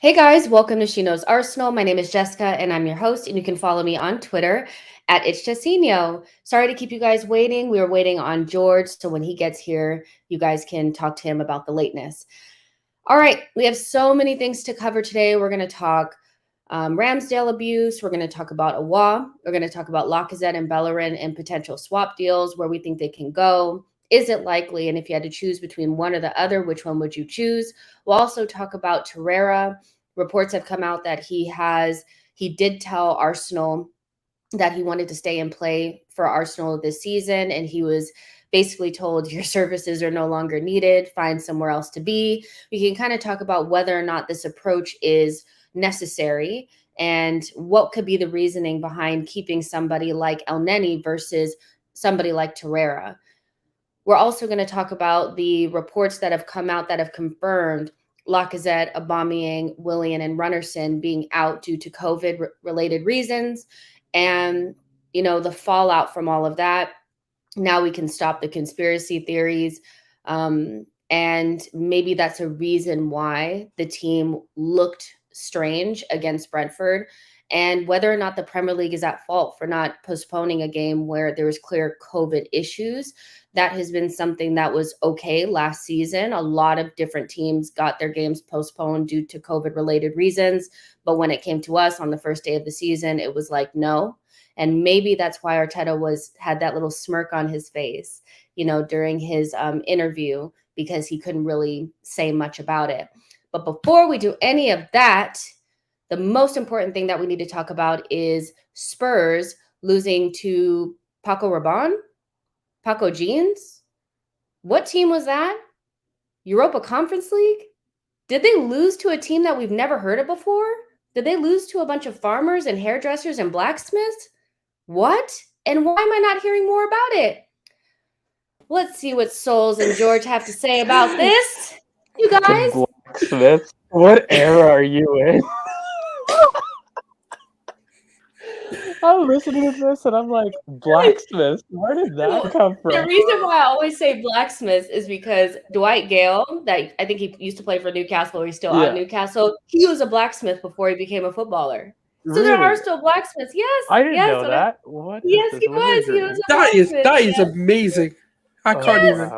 Hey guys, welcome to She Knows Arsenal. My name is Jessica and I'm your host, and you can follow me on Twitter at It's Chesino. Sorry to keep you guys waiting. We were waiting on George, so when he gets here, you guys can talk to him about the lateness. All right, we have so many things to cover today. We're going to talk Ramsdale abuse. We're going to talk about Awa. We're going to talk about Lacazette and Bellerin and potential swap deals, where we think they can go. Is it likely? And if you had to choose between one or the other, which one would you choose? We'll also talk about Torreira. Reports have come out that he did tell Arsenal that he wanted to stay and play for Arsenal this season, and he was basically told your services are no longer needed, find somewhere else to be. We can kind of talk about whether or not this approach is necessary and what could be the reasoning behind keeping somebody like El Neni versus somebody like Torreira. We're also going to talk about the reports that have come out that have confirmed Lacazette, Aubameyang, Willian, and Runnerson being out due to COVID-related reasons, and the fallout from all of that. Now we can stop the conspiracy theories, and maybe that's a reason why the team looked strange against Brentford, and whether or not the Premier League is at fault for not postponing a game where there was clear COVID issues. That has been something that was okay last season. A lot of different teams got their games postponed due to COVID-related reasons. But when it came to us on the first day of the season, it was like, no. And maybe that's why Arteta had that little smirk on his face, during his interview, because he couldn't really say much about it. But before we do any of that, the most important thing that we need to talk about is Spurs losing to Paco Rabanne. Paco Jeans? What team was that? Europa Conference League? Did they lose to a team that we've never heard of before? Did they lose to a bunch of farmers and hairdressers and blacksmiths? What? And why am I not hearing more about it? Let's see what Sulz and George have to say about this. You guys? Blacksmith? What era are you in? I'm listening to this and I'm like, blacksmith? Where did that come from? The reason why I always say blacksmith is because Dwight Gale, that I think he used to play for Newcastle, or he's still on Newcastle, he was a blacksmith before he became a footballer. So there are still blacksmiths. Yes. I didn't know that. What? Yes, he was. He was a blacksmith. That is amazing. I can't even.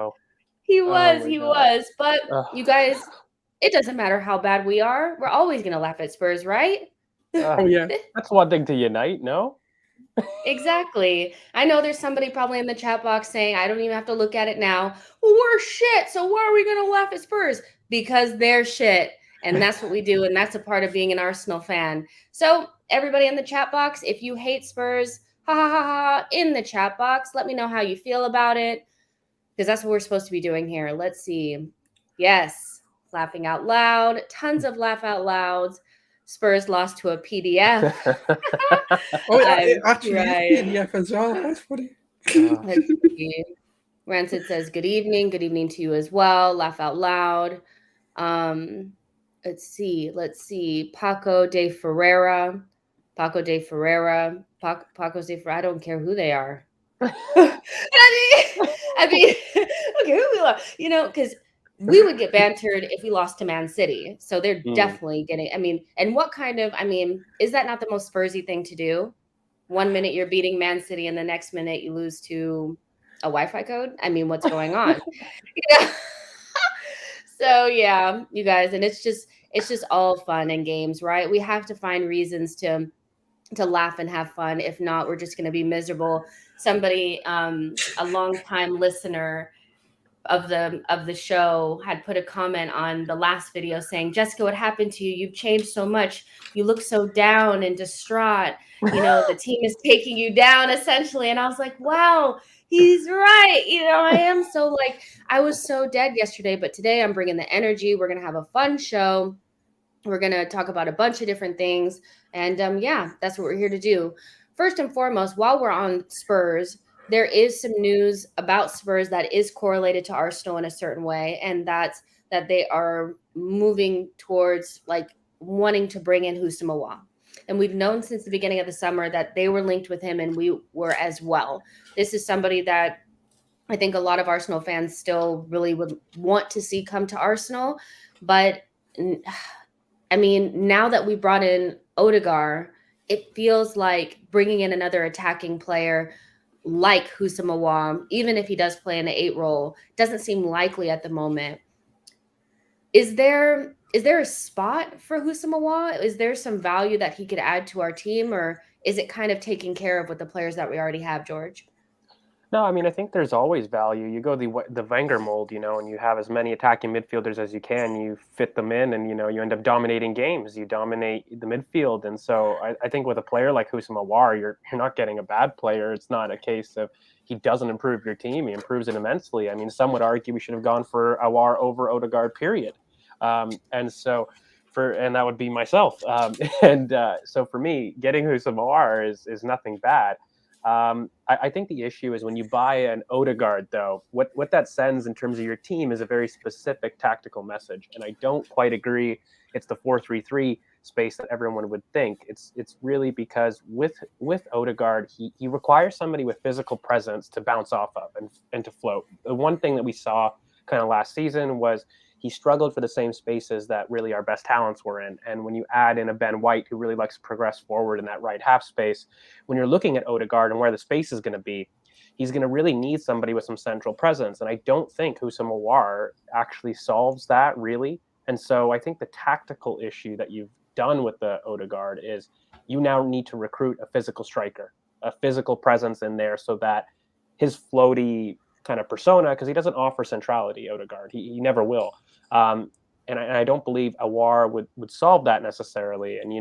He was. But you guys, it doesn't matter how bad we are. We're always going to laugh at Spurs, right? Oh, yeah. That's one thing to unite, no? Exactly. I know there's somebody probably in the chat box saying, I don't even have to look at it now. Well, we're shit. So why are we going to laugh at Spurs? Because they're shit. And that's what we do. And that's a part of being an Arsenal fan. So everybody in the chat box, if you hate Spurs, ha ha ha ha, in the chat box, let me know how you feel about it. Because that's what we're supposed to be doing here. Let's see. Yes. Laughing out loud. Tons of laugh out louds. Spurs lost to a PDF. Actually, PDF as well. That's funny. Let's see. Rancid says, good evening. Good evening to you as well. Laugh out loud. Let's see. Paco de Ferreira. I don't care who they are. I mean, okay, who we are, because we would get bantered if we lost to Man City. So they're definitely getting, and what kind of, is that not the most Spursy thing to do? 1 minute you're beating Man City and the next minute you lose to a Wi-Fi code? What's going on? So yeah, you guys, and it's just all fun and games, right? We have to find reasons to laugh and have fun. If not, we're just going to be miserable. Somebody, a longtime listener of the show, had put a comment on the last video saying, Jessica, what happened to you? You've changed so much. You look so down and distraught. The team is taking you down essentially. And I was like, wow, he's right. I am so I was so dead yesterday, but today I'm bringing the energy. We're going to have a fun show. We're going to talk about a bunch of different things. And that's what we're here to do. First and foremost, while we're on Spurs, there is some news about Spurs that is correlated to Arsenal in a certain way. And that's that they are moving towards wanting to bring in Houssem Aouar. And we've known since the beginning of the summer that they were linked with him, and we were as well. This is somebody that I think a lot of Arsenal fans still really would want to see come to Arsenal. But I mean, now that we brought in Odegaard, it feels like bringing in another attacking player like Husam, even if he does play in the 8 role, doesn't seem likely at the moment. Is there a spot for Husam? Is there some value that he could add to our team, or is it kind of taking care of with the players that we already have, George? No, I mean, I think there's always value. You go the Wenger mold, and you have as many attacking midfielders as you can. You fit them in, and you end up dominating games. You dominate the midfield, and so I think with a player like Husam, you're not getting a bad player. It's not a case of he doesn't improve your team; he improves it immensely. I mean, some would argue we should have gone for Awar over Odegaard, period. And so. And that would be myself. So for me, getting Husam is nothing bad. I think the issue is when you buy an Odegaard, though, what that sends in terms of your team is a very specific tactical message. And I don't quite agree it's the 4-3-3 space that everyone would think. It's really because with Odegaard, he requires somebody with physical presence to bounce off of and to float. The one thing that we saw kind of last season was he struggled for the same spaces that really our best talents were in. And when you add in a Ben White who really likes to progress forward in that right half space, when you're looking at Odegaard and where the space is going to be, he's going to really need somebody with some central presence. And I don't think Husam Awar actually solves that really. And so I think the tactical issue that you've done with the Odegaard is you now need to recruit a physical striker, a physical presence in there so that his floaty kind of persona, because he doesn't offer centrality, Odegaard. He never will. And I don't believe Awar would solve that necessarily. And,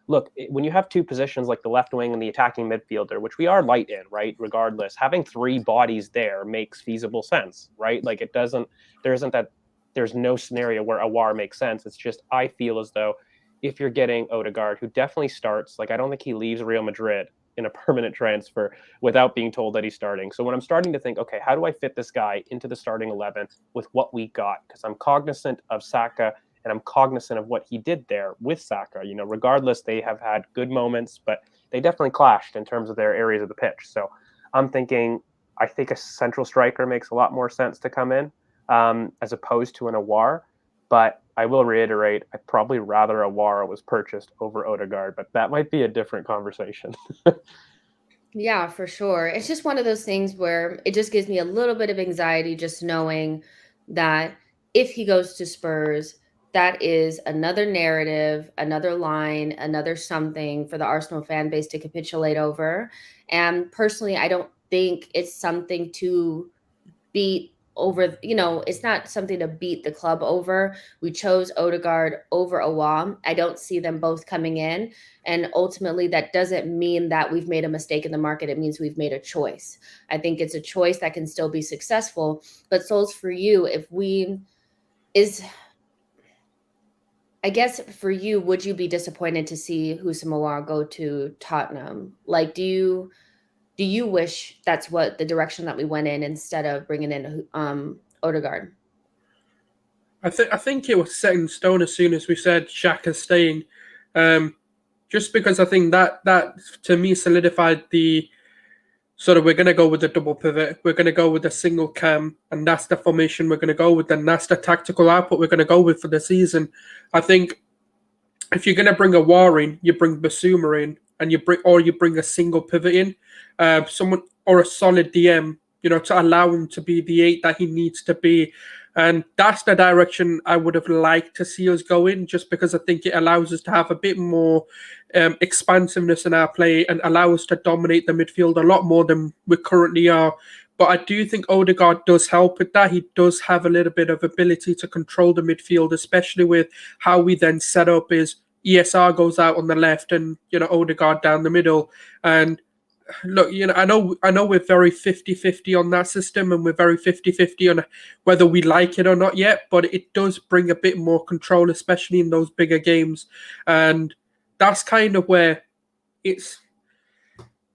look, when you have two positions like the left wing and the attacking midfielder, which we are light in, right, regardless, having 3 bodies there makes feasible sense, right? Like there's no scenario where Awar makes sense. It's just I feel as though if you're getting Odegaard, who definitely starts, like I don't think he leaves Real Madrid in a permanent transfer without being told that he's starting. So when I'm starting to think, okay, how do I fit this guy into the starting 11 with what we got? Because I'm cognizant of Saka and I'm cognizant of what he did there with Saka. Regardless, they have had good moments, but they definitely clashed in terms of their areas of the pitch. So I'm thinking, I think a central striker makes a lot more sense to come in as opposed to an Awar. But I will reiterate, I'd probably rather Awar was purchased over Odegaard, but that might be a different conversation. Yeah, for sure. It's just one of those things where it just gives me a little bit of anxiety just knowing that if he goes to Spurs, that is another narrative, another line, another something for the Arsenal fan base to capitulate over. And personally, I don't think it's something to beat over, it's not something to beat the club over. We chose Odegaard over Awam. I don't see them both coming in. And ultimately, that doesn't mean that we've made a mistake in the market. It means we've made a choice. I think it's a choice that can still be successful. But Souls, for you, I guess for you, would you be disappointed to see Husam Awar go to Tottenham? Like, do you wish that's what the direction that we went in instead of bringing in Odegaard? I think it was set in stone as soon as we said Xhaka's staying, just because I think that to me solidified the sort of we're going to go with the double pivot, we're going to go with the single cam, and that's the formation we're going to go with, and that's the tactical output we're going to go with for the season. I think if you're going to bring a War in, you bring Basuma in, and you bring a single pivot in, someone or a solid DM, to allow him to be the 8 that he needs to be. And that's the direction I would have liked to see us go in, just because I think it allows us to have a bit more expansiveness in our play and allow us to dominate the midfield a lot more than we currently are. But I do think Odegaard does help with that. He does have a little bit of ability to control the midfield, especially with how we then set up is ESR goes out on the left and, Odegaard down the middle. And look, I know we're very 50-50 on that system, and we're very 50-50 on whether we like it or not yet, but it does bring a bit more control, especially in those bigger games. And that's kind of where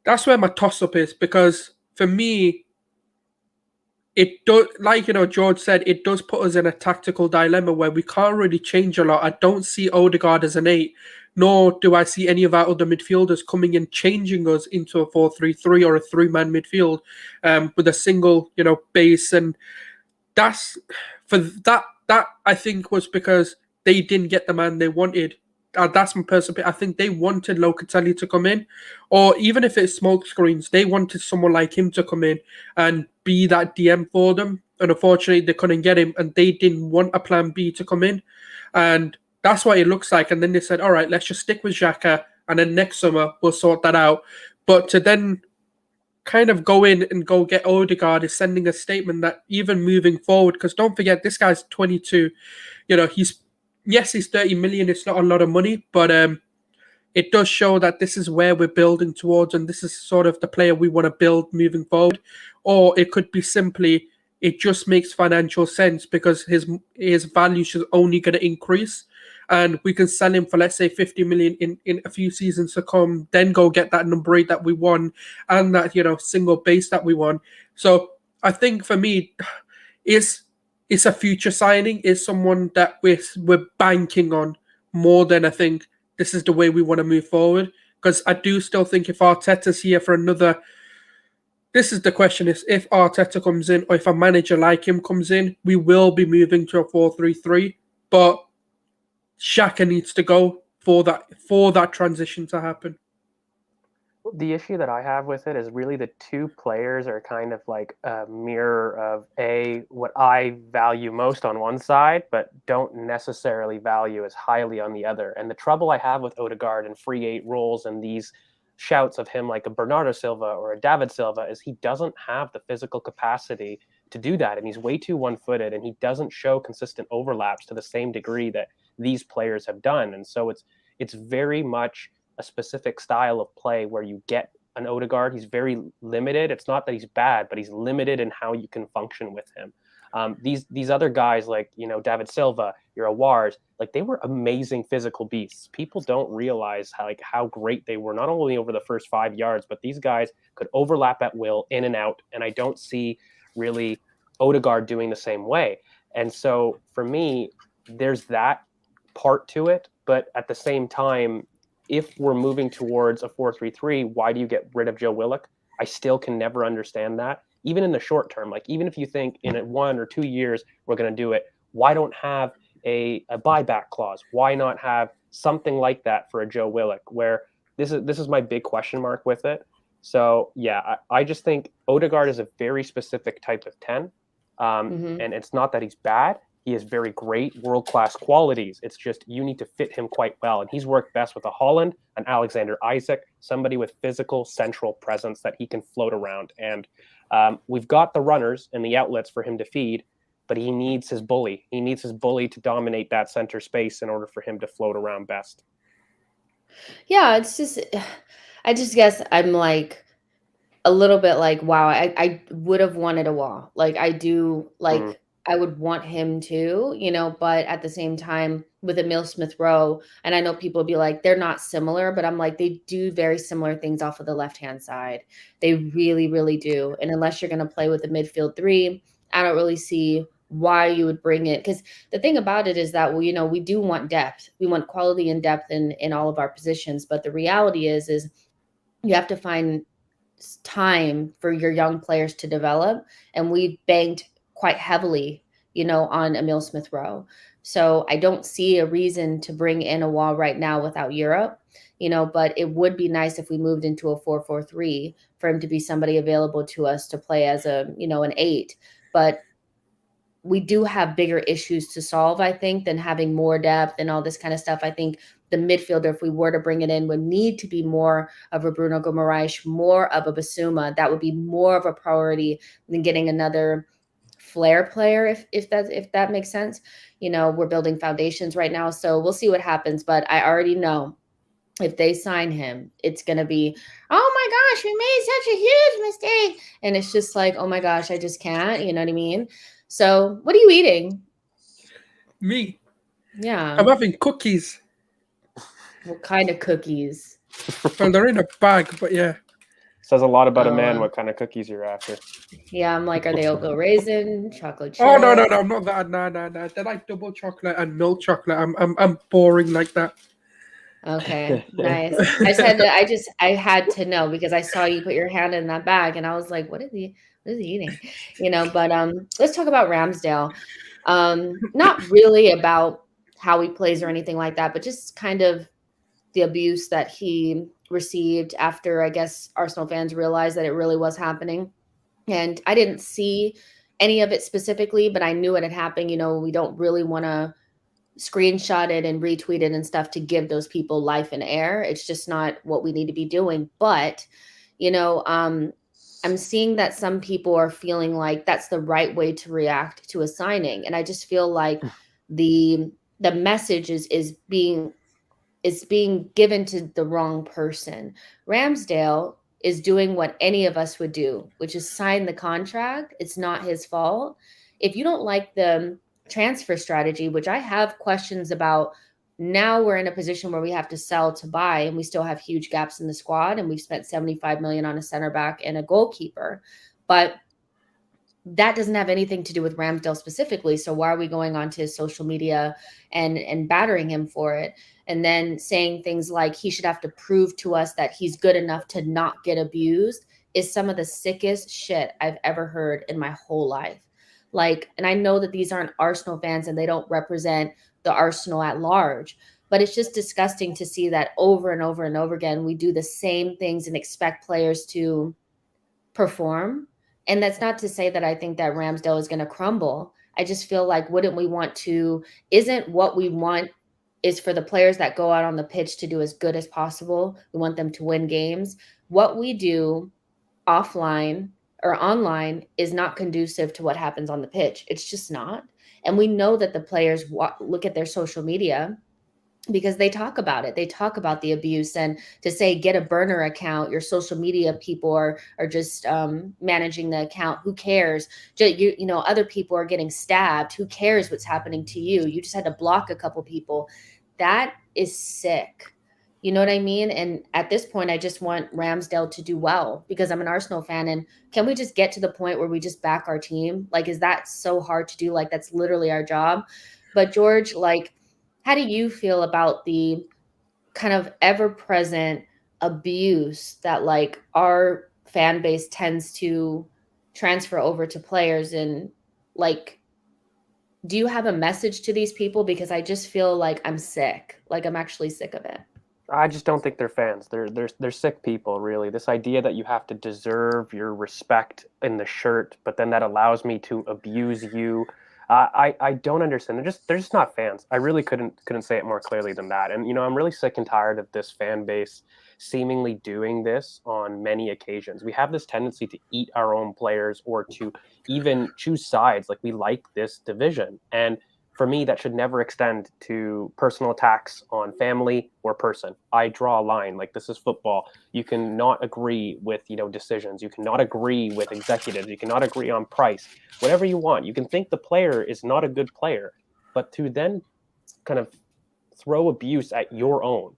that's where my toss-up is, because for me, it does, like George said, it does put us in a tactical dilemma where we can't really change a lot. I don't see Odegaard as an 8, nor do I see any of our other midfielders coming in changing us into a 4-3-3 or a 3-man midfield with a single, base. And that's for that I think was because they didn't get the man they wanted. That's my personal opinion. I think they wanted Locatelli to come in, or even if it's smoke screens, they wanted someone like him to come in and be that DM for them. And unfortunately, they couldn't get him, and they didn't want a plan B to come in. And that's what it looks like. And then they said, all right, let's just stick with Xhaka, and then next summer we'll sort that out. But to then kind of go in and go get Odegaard is sending a statement that even moving forward, because don't forget, this guy's 22. He's 30 million. It's not a lot of money, but it does show that this is where we're building towards, and this is sort of the player we want to build moving forward. Or it could be simply, it just makes financial sense because his value is only going to increase, and we can sell him for, let's say, 50 million in a few seasons to come, then go get that number 8 that we won and that, single base that we won. So I think for me, it's a future signing, is someone that we're banking on more than I think this is the way we want to move forward. Because I do still think if Arteta's here for another, this is the question, is if Arteta comes in or if a manager like him comes in, we will be moving to a 4-3-3. But Xhaka needs to go for that transition to happen. The issue that I have with it is really the two players are kind of like a mirror of what I value most on one side, but don't necessarily value as highly on the other. And the trouble I have with Odegaard and free 8 roles and these shouts of him like a Bernardo Silva or a David Silva is he doesn't have the physical capacity to do that. And he's way too one-footed, and he doesn't show consistent overlaps to the same degree that these players have done. And so it's very much a specific style of play where you get an Odegaard. He's very limited. It's not that he's bad, but he's limited in how you can function with him. These other guys like, David Silva, your Awars, like they were amazing physical beasts. People don't realize how great they were, not only over the first 5 yards, but these guys could overlap at will, in and out. And I don't see really Odegaard doing the same way. And so for me, there's that part to it. But at the same time, if we're moving towards a 4-3-3, why do you get rid of Joe Willock? I still can never understand that. Even in the short term, like even if you think in 1 or 2 years we're going to do it, why don't have a buyback clause? Why not have something like that for a Joe Willock? Where this is my big question mark with it. So yeah, I just think Odegaard is a very specific type of 10, and it's not that he's bad. He has very great world-class qualities. It's just you need to fit him quite well. And he's worked best with a Haaland, an Alexander Isak, somebody with physical central presence that he can float around. And we've got the runners and the outlets for him to feed, but he needs his bully. He needs his bully to dominate that center space in order for him to float around best. Yeah, it's just, I just guess I'm like a little bit like, wow, I would have wanted a wall. Like I do, like I would want him to, but at the same time with Emile Smith-Rowe, and I know people be like, they're not similar, but I'm like, they do very similar things off of the left-hand side. They really, really do. And unless you're going to play with the midfield 3, I don't really see why you would bring it. Because the thing about it is that, we do want depth. We want quality and depth in all of our positions. But the reality is you have to find time for your young players to develop. And we banked quite heavily, on Emile Smith-Rowe. So I don't see a reason to bring in a wall right now without Europe, but it would be nice if we moved into a 4-4-3 for him to be somebody available to us to play as an 8. But we do have bigger issues to solve, I think, than having more depth and all this kind of stuff. I think the midfielder, if we were to bring it in, would need to be more of a Bruno Guimaraes, more of a Basuma. That would be more of a priority than getting another flair player, if that makes sense. We're building foundations right now, so we'll see what happens. But I already know if they sign him, it's going to be, oh my gosh, we made such a huge mistake. And it's just like, oh my gosh, I just can't, you know what I mean? So what are you eating? Me? Yeah. I'm having cookies. What kind of cookies? Well, they're in a bag, but yeah. Says a lot about a man what kind of cookies you're after. Yeah, I'm like, are they oatmeal raisin, chocolate chip? Oh no, I'm not that. No. They're like double chocolate and milk chocolate. I'm boring like that. Okay, nice. I had to know because I saw you put your hand in that bag and I was like, what is he eating? But let's talk about Ramsdale. Not really about how he plays or anything like that, but just kind of the abuse that he received after, I guess, Arsenal fans realized that it really was happening. And I didn't see any of it specifically, but I knew it had happened. You know, we don't really want to screenshot it and retweet it and stuff to give those people life and air. It's just not what we need to be doing. But, you know, I'm seeing that some people are feeling like that's the right way to react to a signing. And I just feel like the message is being given to the wrong person. Ramsdale is doing what any of us would do, which is sign the contract. It's not his fault. If you don't like the transfer strategy, which I have questions about, now we're in a position where we have to sell to buy, and we still have huge gaps in the squad, and we've spent 75 million on a center back and a goalkeeper. But that doesn't have anything to do with Ramsdale specifically. So why are we going onto his social media and battering him for it? And then saying things like he should have to prove to us that he's good enough to not get abused is some of the sickest shit I've ever heard in my whole life. Like, and I know that these aren't Arsenal fans and they don't represent the Arsenal at large, but it's just disgusting to see that over and over and over again, we do the same things and expect players to perform. And that's not to say that I think that Ramsdale is going to crumble. I just feel like, wouldn't we want to, isn't what we want is for the players that go out on the pitch to do as good as possible. We want them to win games. What we do offline or online is not conducive to what happens on the pitch. It's just not. And we know that the players look at their social media because they talk about it. They talk about the abuse, and to say, get a burner account, your social media people are just managing the account. Who cares? You know, other people are getting stabbed. Who cares what's happening to you? You just had to block a couple people. That is sick. You know what I mean? And at this point, I just want Ramsdale to do well because I'm an Arsenal fan. And can we just get to the point where we just back our team? Like, is that so hard to do? Like, that's literally our job. But George, like, how do you feel about the kind of ever-present abuse that, like, our fan base tends to transfer over to players? And, like, do you have a message to these people? Because I just feel like I'm sick. Like, I'm actually sick of it. I just don't think they're fans. They're sick people, really. This idea that you have to deserve your respect in the shirt, but then that allows me to abuse you. I don't understand. They're just not fans. I really couldn't say it more clearly than that. And, you know, I'm really sick and tired of this fan base seemingly doing this on many occasions. We have this tendency to eat our own players or to even choose sides. Like, we like this division. And for me, that should never extend to personal attacks on family or person. I draw a line. Like, this is football. You cannot agree with, you know, decisions. You cannot agree with executives. You cannot agree on price. Whatever you want. You can think the player is not a good player, but to then kind of throw abuse at your own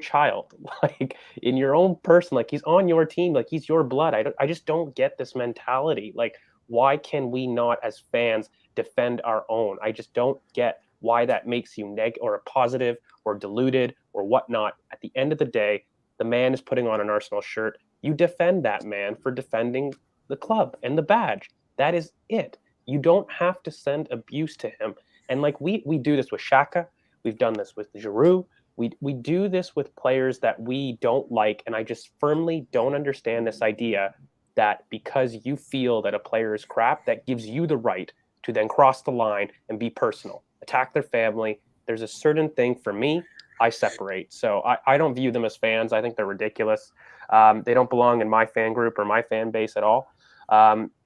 child, like in your own person, like he's on your team, like he's your blood. I just don't get this mentality. Like, why can we not, as fans, defend our own? I just don't get why that makes you or a positive or deluded or whatnot. At the end of the day, the man is putting on an Arsenal shirt. You defend that man for defending the club and the badge. That is it. You don't have to send abuse to him. And like we do this with Xhaka, we've done this with Giroud. We do this with players that we don't like, and I just firmly don't understand this idea that because you feel that a player is crap, that gives you the right to then cross the line and be personal, attack their family. There's a certain thing, for me, I separate. So I don't view them as fans. I think they're ridiculous. They don't belong in my fan group or my fan base at all.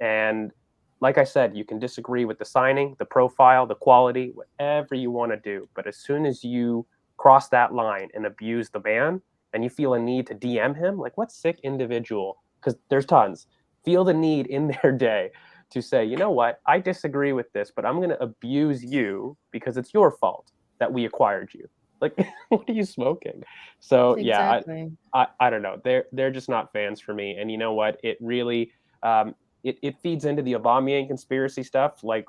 And like I said, you can disagree with the signing, the profile, the quality, whatever you want to do. But as soon as you cross that line and abuse the man and you feel a need to DM him, like, what sick individual, because there's tons, feel the need in their day to say, you know what, I disagree with this, but I'm going to abuse you because it's your fault that we acquired you. Like, what are you smoking? So Exactly. yeah, I don't know. They're just not fans for me. And you know what? It really it feeds into the Aubameyang conspiracy stuff. Like,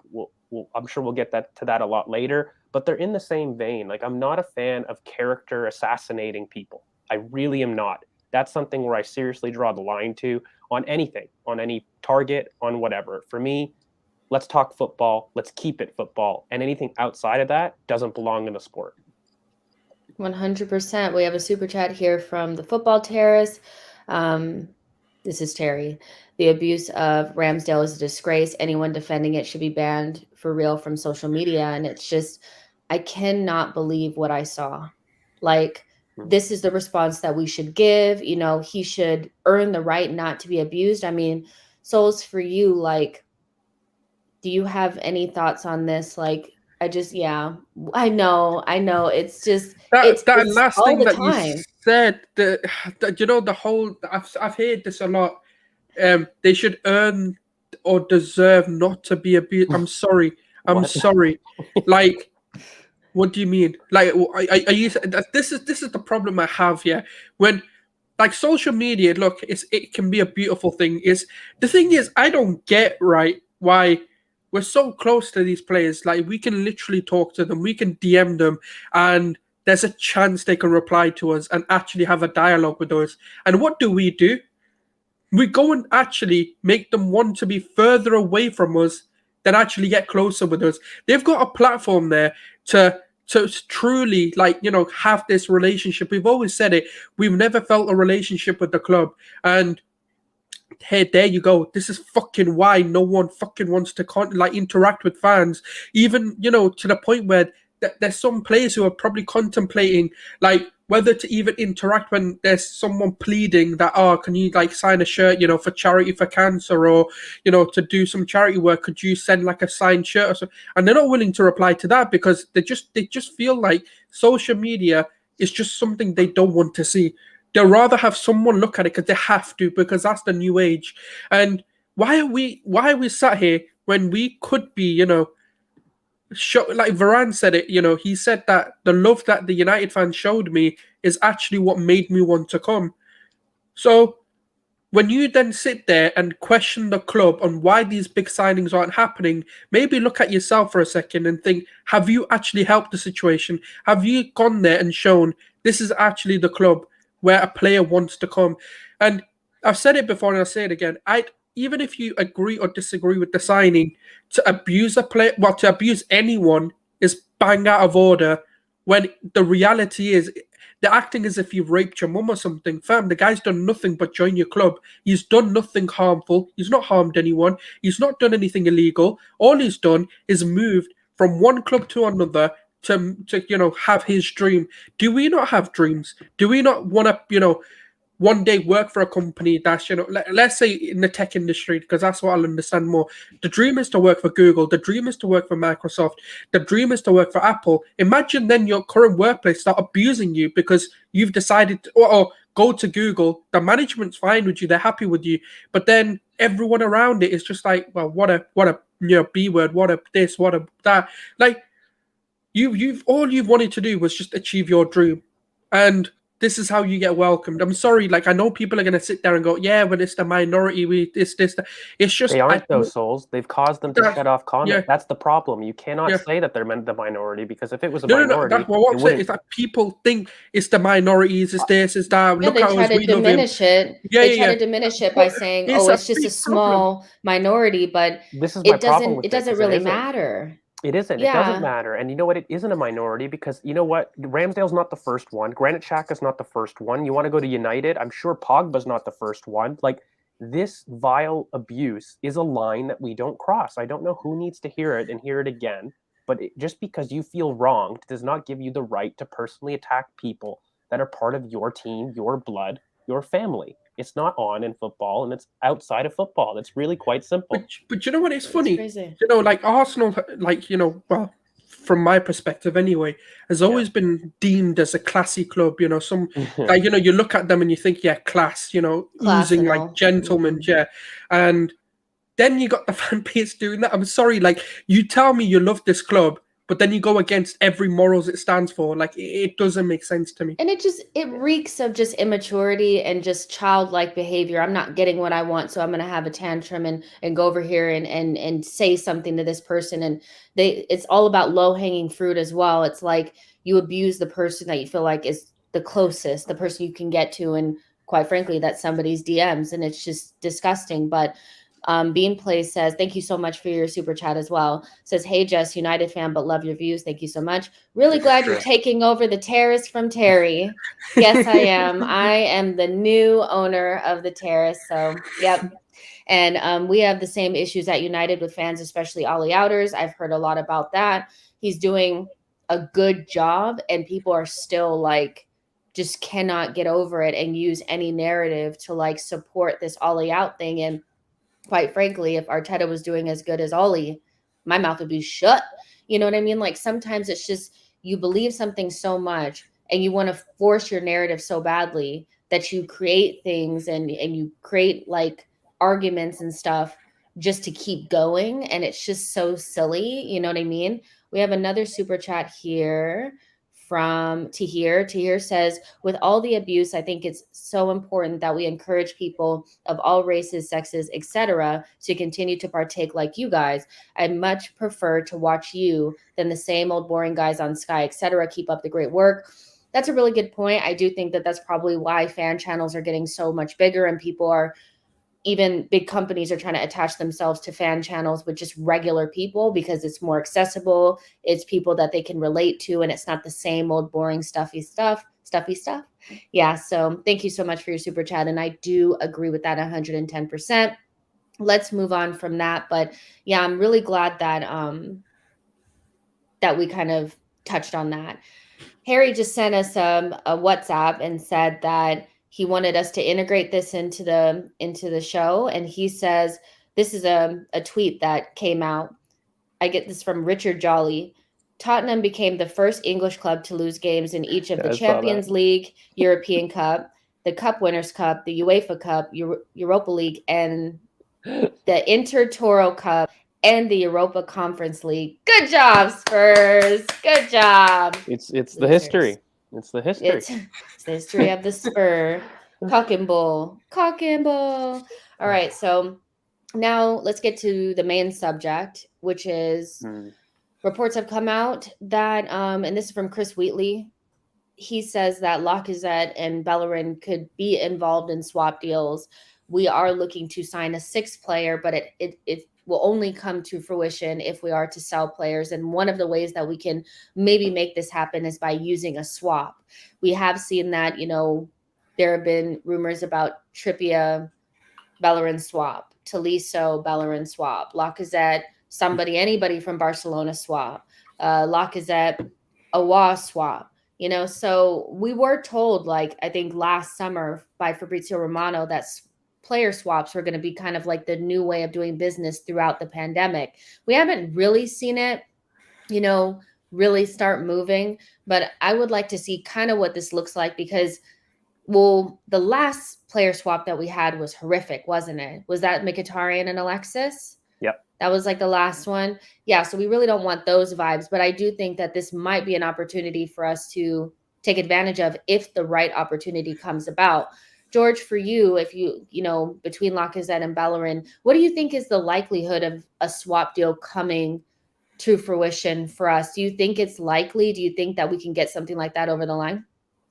I'm sure we'll get to that a lot later. But they're in the same vein. Like, I'm not a fan of character assassinating people. I really am not. That's something where I seriously draw the line to on anything, on any target, on whatever. For me, let's talk football, let's keep it football, and anything outside of that doesn't belong in the sport. 100%. We have a super chat here from the Football Terrace. This is Terry. The abuse of Ramsdale is a disgrace. Anyone defending it should be banned for real from social media. And it's just, I cannot believe what I saw. Like, this is the response that we should give. You know, he should earn the right not to be abused. I mean, Sulz, for you, like, do you have any thoughts on this? Like, I know. It's just, it's last all thing the that time. you said, you know, the whole, I've heard this a lot. They should earn or deserve not to be abused. I'm sorry. Like, what do you mean? Like, are you? This is the problem I have here. When, like, social media, look, it can be a beautiful thing. The thing is, I don't get why we're so close to these players. Like, we can literally talk to them, we can DM them, and there's a chance they can reply to us and actually have a dialogue with us. And what do? We go and actually make them want to be further away from us than actually get closer with us. They've got a platform there to truly, like, you know, have this relationship. We've always said it. We've never felt a relationship with the club. And hey, there you go. This is fucking why no one fucking wants to interact with fans. Even, you know, to the point where there's some players who are probably contemplating, like, whether to even interact when there's someone pleading that, oh, can you, like, sign a shirt, you know, for charity for cancer, or, you know, to do some charity work, could you send, like, a signed shirt or something? And they're not willing to reply to that because they just feel like social media is just something they don't want to see. They'd rather have someone look at it because they have to, because that's the new age. And why are we sat here when we could be, you know, like Varane said it, you know, he said that the love that the United fans showed me is actually what made me want to come. So when you then sit there and question the club on why these big signings aren't happening, maybe look at yourself for a second and think, have you actually helped the situation? Have you gone there and shown this is actually the club where a player wants to come? And I've said it before and I'll say it again. Even if you agree or disagree with the signing, to abuse a player, well, to abuse anyone is bang out of order, when the reality is they're acting as if you've raped your mum or something. Fam, the guy's done nothing but join your club. He's done nothing harmful. He's not harmed anyone. He's not done anything illegal. All he's done is moved from one club to another to you know, have his dream. Do we not have dreams? Do we not want to, you know, one day work for a company that's, you know, let's say in the tech industry, because that's what I'll understand more. The dream is to work for Google. The dream is to work for Microsoft. The dream is to work for Apple. Imagine then your current workplace start abusing you because you've decided to, or go to Google. The management's fine with you. They're happy with you. But then everyone around it is just like, well, what a you know, B word, what a this, what a that. Like, you've all you've wanted to do was just achieve your dream. And this is how you get welcomed. I'm sorry, like, I know people are going to sit there and go, yeah, but it's the minority. It's just. They aren't those souls. They've caused them to shut off comment. Yeah. That's the problem. You cannot say that they're the minority, because if it was a minority, that's what I'm saying. It's like people think it's the minorities. It's this, it's that. Yeah, Look they how try to diminish it. They try to diminish it by saying, "Oh, it's just a small minority," but this is my problem with it doesn't really matter. It isn't. Yeah. It doesn't matter. And you know what? It isn't a minority, because you know what? Ramsdale's not the first one. Granit Xhaka's not the first one. You want to go to United? I'm sure Pogba's not the first one. Like, this vile abuse is a line that we don't cross. I don't know who needs to hear it and hear it again, but just because you feel wronged does not give you the right to personally attack people that are part of your team, your blood, your family. It's not on in football, and it's outside of football. It's really quite simple. But you know what? It's funny. You know, like, Arsenal, like, you know, well, from my perspective anyway, has always been deemed as a classy club. You know, some, like, you know, you look at them and you think, yeah, class, you know, oozing like gentlemen, yeah. And then you got the fan base doing that. I'm sorry, like, you tell me you love this club, but then you go against every morals it stands for. Like, it doesn't make sense to me. And it reeks of just immaturity and just childlike behavior. I'm not getting what I want, so I'm going to have a tantrum and go over here and say something to this person. And it's all about low-hanging fruit as well. It's like you abuse the person that you feel like is the closest, the person you can get to. And quite frankly, that's somebody's DMs. And it's just disgusting. But Bean Place says, thank you so much for your super chat as well. Says, hey, Jess, United fan, but love your views. Thank you so much. Really glad you're taking over the terrace from Terry. Yes, I am. I am the new owner of the terrace. So, yep. And we have the same issues at United with fans, especially Ollie Outers. I've heard a lot about that. He's doing a good job, and people are still like, just cannot get over it and use any narrative to like support this Ollie out thing. And quite frankly, if Arteta was doing as good as Ollie, my mouth would be shut. You know what I mean? Like sometimes it's just you believe something so much and you want to force your narrative so badly that you create things and you create like arguments and stuff just to keep going. And it's just so silly. You know what I mean? We have another super chat here from Tahir. Tahir says, with all the abuse, I think it's so important that we encourage people of all races, sexes, etc., to continue to partake like you guys. I much prefer to watch you than the same old boring guys on Sky, etc. Keep up the great work. That's a really good point. I do think that that's probably why fan channels are getting so much bigger and people are, even big companies are trying to attach themselves to fan channels with just regular people because it's more accessible. It's people that they can relate to, and it's not the same old boring stuffy stuff. Yeah. So thank you so much for your super chat. And I do agree with that 110%. Let's move on from that. But yeah, I'm really glad that that we kind of touched on that. Harry just sent us a WhatsApp and said that he wanted us to integrate this into the show. And he says, this is a tweet that came out. I get this from Richard Jolly. Tottenham became the first English club to lose games in each of the Champions League, European Cup, the Cup Winners' Cup, the UEFA Cup, Europa League, and the Intertoto Cup and the Europa Conference League. Good job, Spurs. Good job. It's the history. It's the history. It's the history of the Spur. Cock and bull. All right, so now let's get to the main subject, which is reports have come out that, and this is from Chris Wheatley. He says that Lacazette and Bellerin could be involved in swap deals. We are looking to sign a sixth player, but it will only come to fruition if we are to sell players. And one of the ways that we can maybe make this happen is by using a swap. We have seen that, there have been rumors about Trippier, Bellerin swap, Tolisso, Bellerin swap, Lacazette, anybody from Barcelona swap, Lacazette, Awa swap. So we were told, like, I think last summer by Fabrizio Romano that player swaps were going to be kind of like the new way of doing business throughout the pandemic. We haven't really seen it, really start moving, but I would like to see kind of what this looks like because, well, the last player swap that we had was horrific, wasn't it? Was that Mkhitaryan and Alexis? Yep. That was like the last one. Yeah, so we really don't want those vibes, but I do think that this might be an opportunity for us to take advantage of if the right opportunity comes about. George, for you, if between Lacazette and Bellerin, what do you think is the likelihood of a swap deal coming to fruition for us? Do you think it's likely? Do you think that we can get something like that over the line?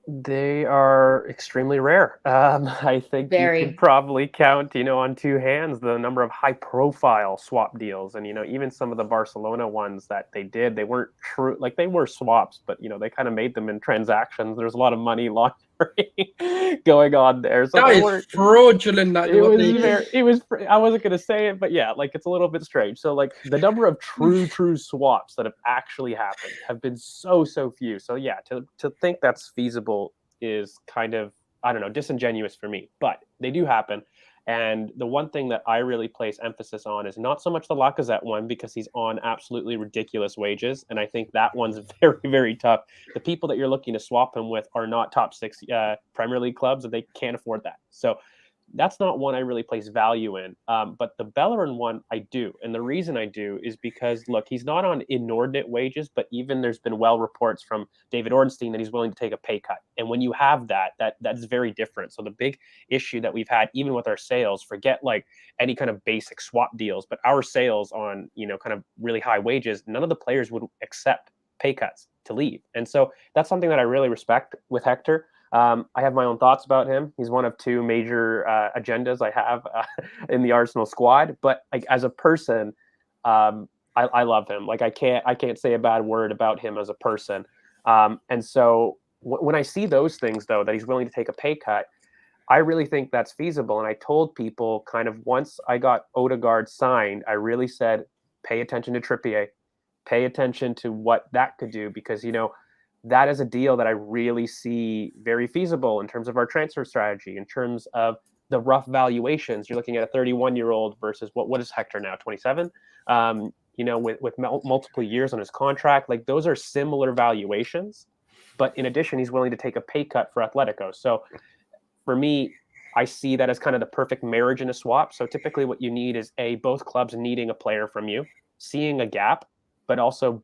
They are extremely rare. I think you could probably count, on two hands the number of high-profile swap deals, and even some of the Barcelona ones that they did, they weren't true. Like they were swaps, but they kind of made them in transactions. There's a lot of money laundering going on there. So that is fraudulent. It was. I wasn't going to say it, but yeah, like it's a little bit strange. So like the number of true swaps that have actually happened have been so few. So yeah, to think that's feasible is kind of, I don't know, disingenuous for me, but they do happen. And the one thing that I really place emphasis on is not so much the Lacazette one because he's on absolutely ridiculous wages. And I think that one's very, very tough. The people that you're looking to swap him with are not top six Premier League clubs, and they can't afford that. So that's not one I really place value in. But the Bellerin one, I do. And the reason I do is because, look, he's not on inordinate wages, but even there's been reports from David Ornstein that he's willing to take a pay cut. And when you have that's very different. So the big issue that we've had, even with our sales, forget like any kind of basic swap deals, but our sales on, kind of really high wages, none of the players would accept pay cuts to leave. And so that's something that I really respect with Hector. I have my own thoughts about him. He's one of two major agendas I have in the Arsenal squad. But like as a person, I love him. Like I can't say a bad word about him as a person. And so when I see those things, though, that he's willing to take a pay cut, I really think that's feasible. And I told people kind of once I got Odegaard signed, I really said, pay attention to Trippier, pay attention to what that could do, because, you know, that is a deal that I really see very feasible in terms of our transfer strategy, in terms of the rough valuations. You're looking at a 31-year-old versus what is Hector now, 27? You know, with multiple years on his contract, like those are similar valuations. But in addition, he's willing to take a pay cut for Atletico. So for me, I see that as kind of the perfect marriage in a swap. So typically what you need is both clubs needing a player from you, seeing a gap, but also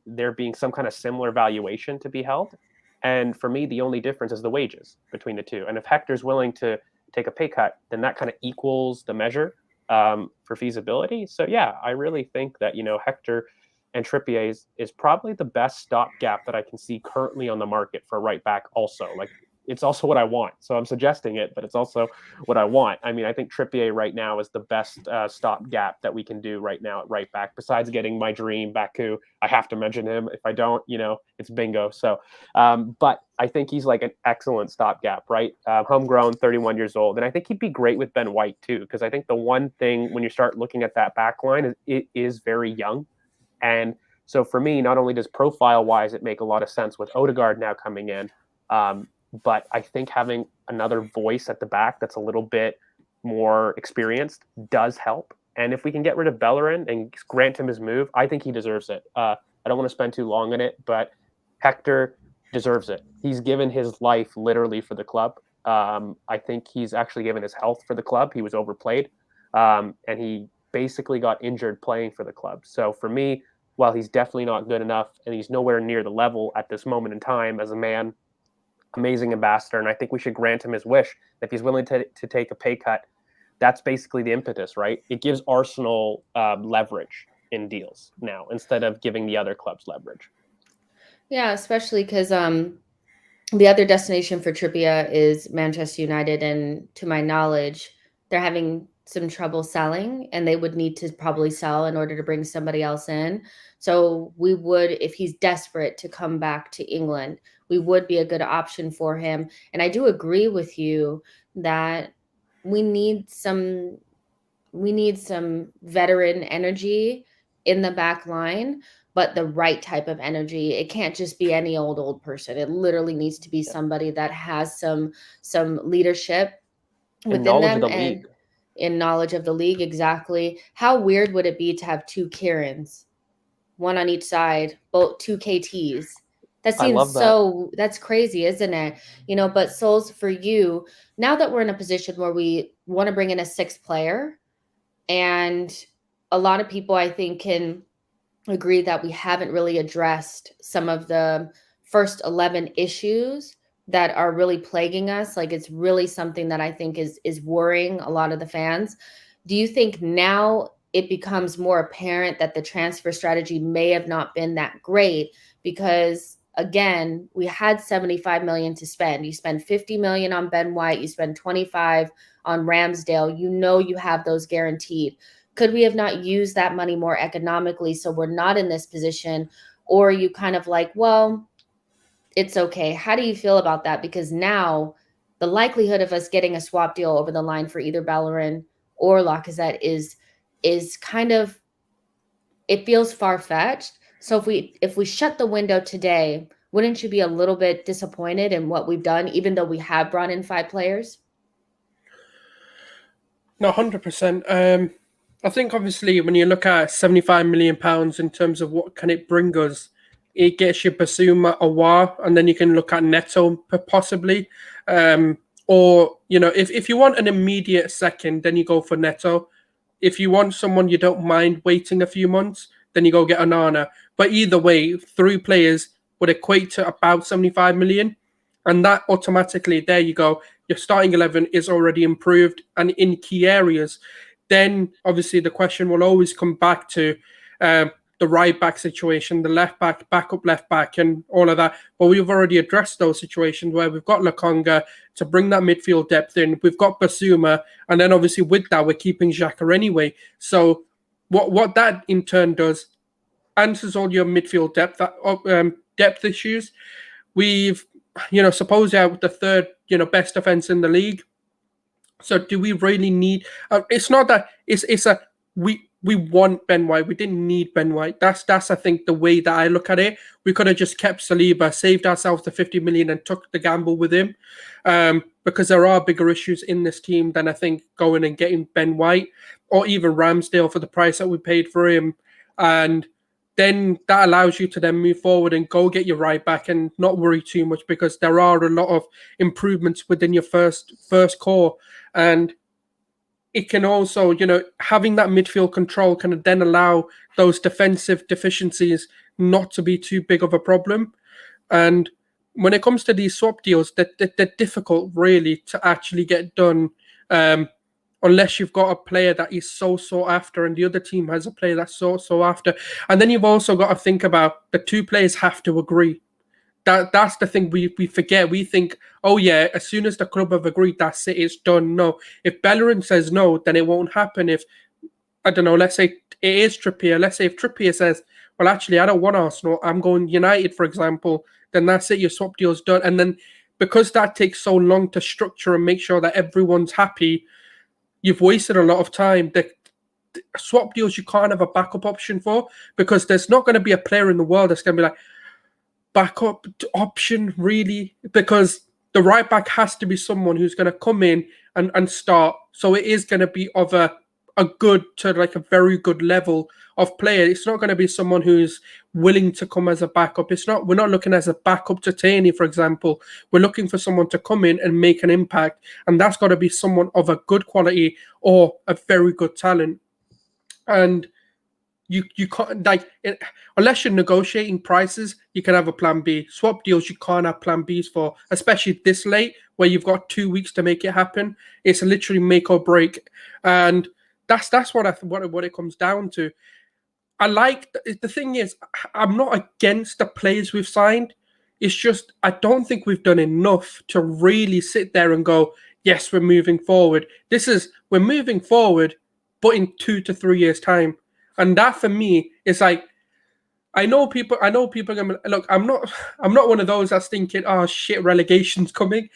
there being some kind of similar valuation to be held. And for me, the only difference is the wages between the two. And if Hector's willing to take a pay cut, then that kind of equals the measure for feasibility. So yeah, I really think that, you know, Hector and Trippier is probably the best stopgap that I can see currently on the market for right back also. Like, it's also what I want. So I'm suggesting it, but it's also what I want. I mean, I think Trippier right now is the best stopgap that we can do right now at right back, besides getting my dream Baku. I have to mention him. If I don't, you know, it's bingo. So, but I think he's like an excellent stopgap, right? Homegrown, 31 years old. And I think he'd be great with Ben White too, because I think the one thing when you start looking at that back line is it is very young. And so for me, not only does profile-wise it make a lot of sense with Odegaard now coming in, but I think having another voice at the back that's a little bit more experienced does help. And if we can get rid of Bellerin and grant him his move, I think he deserves it. I don't want to spend too long on it, but Hector deserves it. He's given his life literally for the club. I think he's actually given his health for the club. He was overplayed, and he basically got injured playing for the club. So for me, while he's definitely not good enough and he's nowhere near the level at this moment in time as a man, amazing ambassador, and I think we should grant him his wish. If he's willing to take a pay cut, that's basically the impetus, right? It gives Arsenal leverage in deals now instead of giving the other clubs leverage. Yeah, especially because the other destination for Trippier is Manchester United, and to my knowledge, they're having some trouble selling, and they would need to probably sell in order to bring somebody else in. So we would, if he's desperate to come back to England, we would be a good option for him. And I do agree with you that we need some veteran energy in the back line, but the right type of energy. It can't just be any old person. It literally needs to be somebody that has some leadership within them and in knowledge of the league. Exactly. How weird would it be to have two Kierans, one on each side, both two KTs? That seems that's crazy, isn't it? You know, but Sulz, for you, now that we're in a position where we want to bring in a sixth player, and a lot of people, I think, can agree that we haven't really addressed some of the first 11 issues that are really plaguing us. Like, it's really something that I think is worrying a lot of the fans. Do you think now it becomes more apparent that the transfer strategy may have not been that great? Because again, we had 75 million to spend. You spend 50 million on Ben White, you spend 25 on Ramsdale. You know you have those guaranteed. Could we have not used that money more economically so we're not in this position? Or are you kind of like, well, it's okay? How do you feel about that? Because now the likelihood of us getting a swap deal over the line for either Bellerin or Lacazette is kind of, it feels far-fetched. So if we shut the window today, wouldn't you be a little bit disappointed in what we've done, even though we have brought in 5 players? No, 100%. I think obviously when you look at £75 million in terms of what can it bring us, it gets you Basuma, Awar, and then you can look at Neto possibly. Or, you know, if you want an immediate second, then you go for Neto. If you want someone you don't mind waiting a few months, then you go get Onana. But either way, 3 players would equate to about 75 million. And that automatically, there you go. Your starting 11 is already improved and in key areas. Then obviously the question will always come back to the the right back situation, the left back, backup left back, and all of that. But we've already addressed those situations where we've got Lokonga to bring that midfield depth in. We've got Basuma, and then obviously with that, we're keeping Xhaka anyway. So what that in turn does answers all your midfield depth issues. We've, suppose out the third, best defense in the league. So do we really need? It's not that it's a we want Ben White. We didn't need Ben White. That's I think the way that I look at it. We could have just kept Saliba, saved ourselves the 50 million, and took the gamble with him, because there are bigger issues in this team than I think going and getting Ben White or even Ramsdale for the price that we paid for him, and then that allows you to then move forward and go get your right back and not worry too much, because there are a lot of improvements within your first core. And it can also, having that midfield control can then allow those defensive deficiencies not to be too big of a problem. And when it comes to these swap deals, they're difficult really to actually get done, unless you've got a player that is so sought after and the other team has a player that's so after. And then you've also got to think about the two players have to agree. That's the thing we forget. We think, oh yeah, as soon as the club have agreed, that's it, it's done. No, if Bellerin says no, then it won't happen. If, I don't know, let's say it is Trippier. Let's say if Trippier says, well, actually, I don't want Arsenal, I'm going United, for example, then that's it, your swap deal's done. And then because that takes so long to structure and make sure that everyone's happy, you've wasted a lot of time. The swap deals you can't have a backup option for, because there's not going to be a player in the world that's going to be like, backup option, really? Because the right back has to be someone who's going to come in and start. So it is going to be of a good to like a very good level of player. It's not going to be someone who's willing to come as a backup. We're not looking as a backup to Taney, for example. We're looking for someone to come in and make an impact. And that's got to be someone of a good quality or a very good talent. And you can't, unless you're negotiating prices, you can have a plan B. Swap deals, you can't have plan Bs for, especially this late where you've got 2 weeks to make it happen. It's literally make or break. And that's what it comes down to. The thing is, I'm not against the players we've signed. It's just, I don't think we've done enough to really sit there and go, yes, we're moving forward. We're moving forward, but in 2 to 3 years' time. And that for me is like, I know people are gonna look. I'm not one of those that's thinking, oh shit, relegation's coming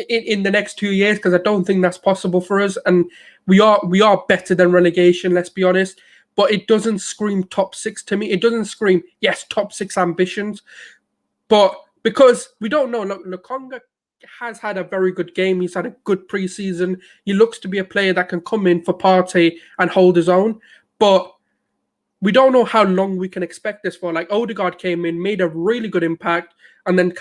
in the next 2 years, because I don't think that's possible for us. And we are better than relegation, let's be honest. But it doesn't scream top six to me. It doesn't scream, yes, top six ambitions. But because we don't know, Lokonga has had a very good game. He's had a good preseason. He looks to be a player that can come in for Partey and hold his own. But we don't know how long we can expect this for. Like Odegaard came in, made a really good impact, and then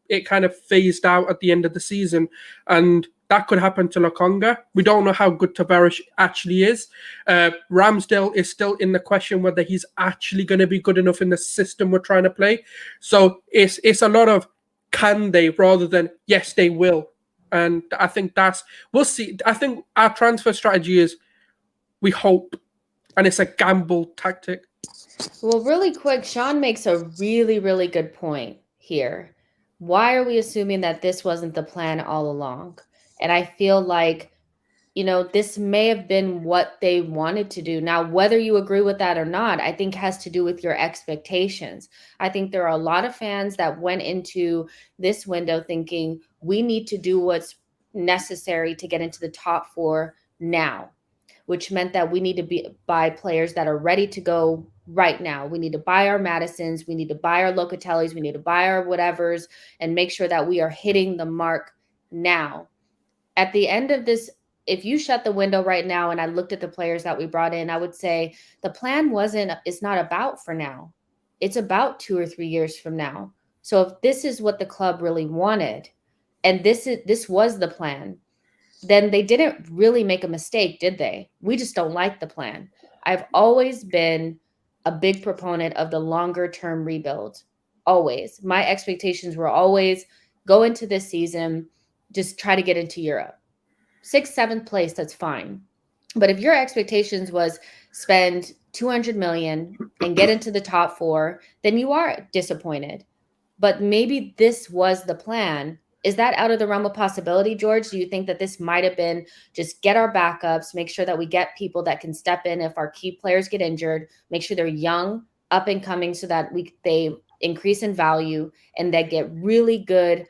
it kind of phased out at the end of the season. And that could happen to Lokonga. We don't know how good Tavares actually is. Ramsdale is still in the question whether he's actually going to be good enough in the system we're trying to play. So it's a lot of can they rather than yes, they will. And I think we'll see. I think our transfer strategy is we hope. And it's a gamble tactic. Well, really quick, Sean makes a really, really good point here. Why are we assuming that this wasn't the plan all along? And I feel like, this may have been what they wanted to do. Now, whether you agree with that or not, I think has to do with your expectations. I think there are a lot of fans that went into this window thinking we need to do what's necessary to get into the top four now, which meant that we need to buy players that are ready to go right now. We need to buy our Madisons. We need to buy our Locatellis. We need to buy our whatevers and make sure that we are hitting the mark now. At the end of this, if you shut the window right now and I looked at the players that we brought in, I would say the plan it's not about for now. It's about 2 or 3 years from now. So if this is what the club really wanted, and this was the plan, then they didn't really make a mistake, did they? We just don't like the plan. I've always been a big proponent of the longer term rebuild. Always. My expectations were always go into this season, just try to get into Europe. 6th, 7th place, that's fine. But if your expectations was spend 200 million and get into the top 4, then you are disappointed. But maybe this was the plan. Is that out of the realm of possibility, George? Do you think that this might have been just get our backups, make sure that we get people that can step in if our key players get injured, make sure they're young, up and coming, so that they increase in value and they get really good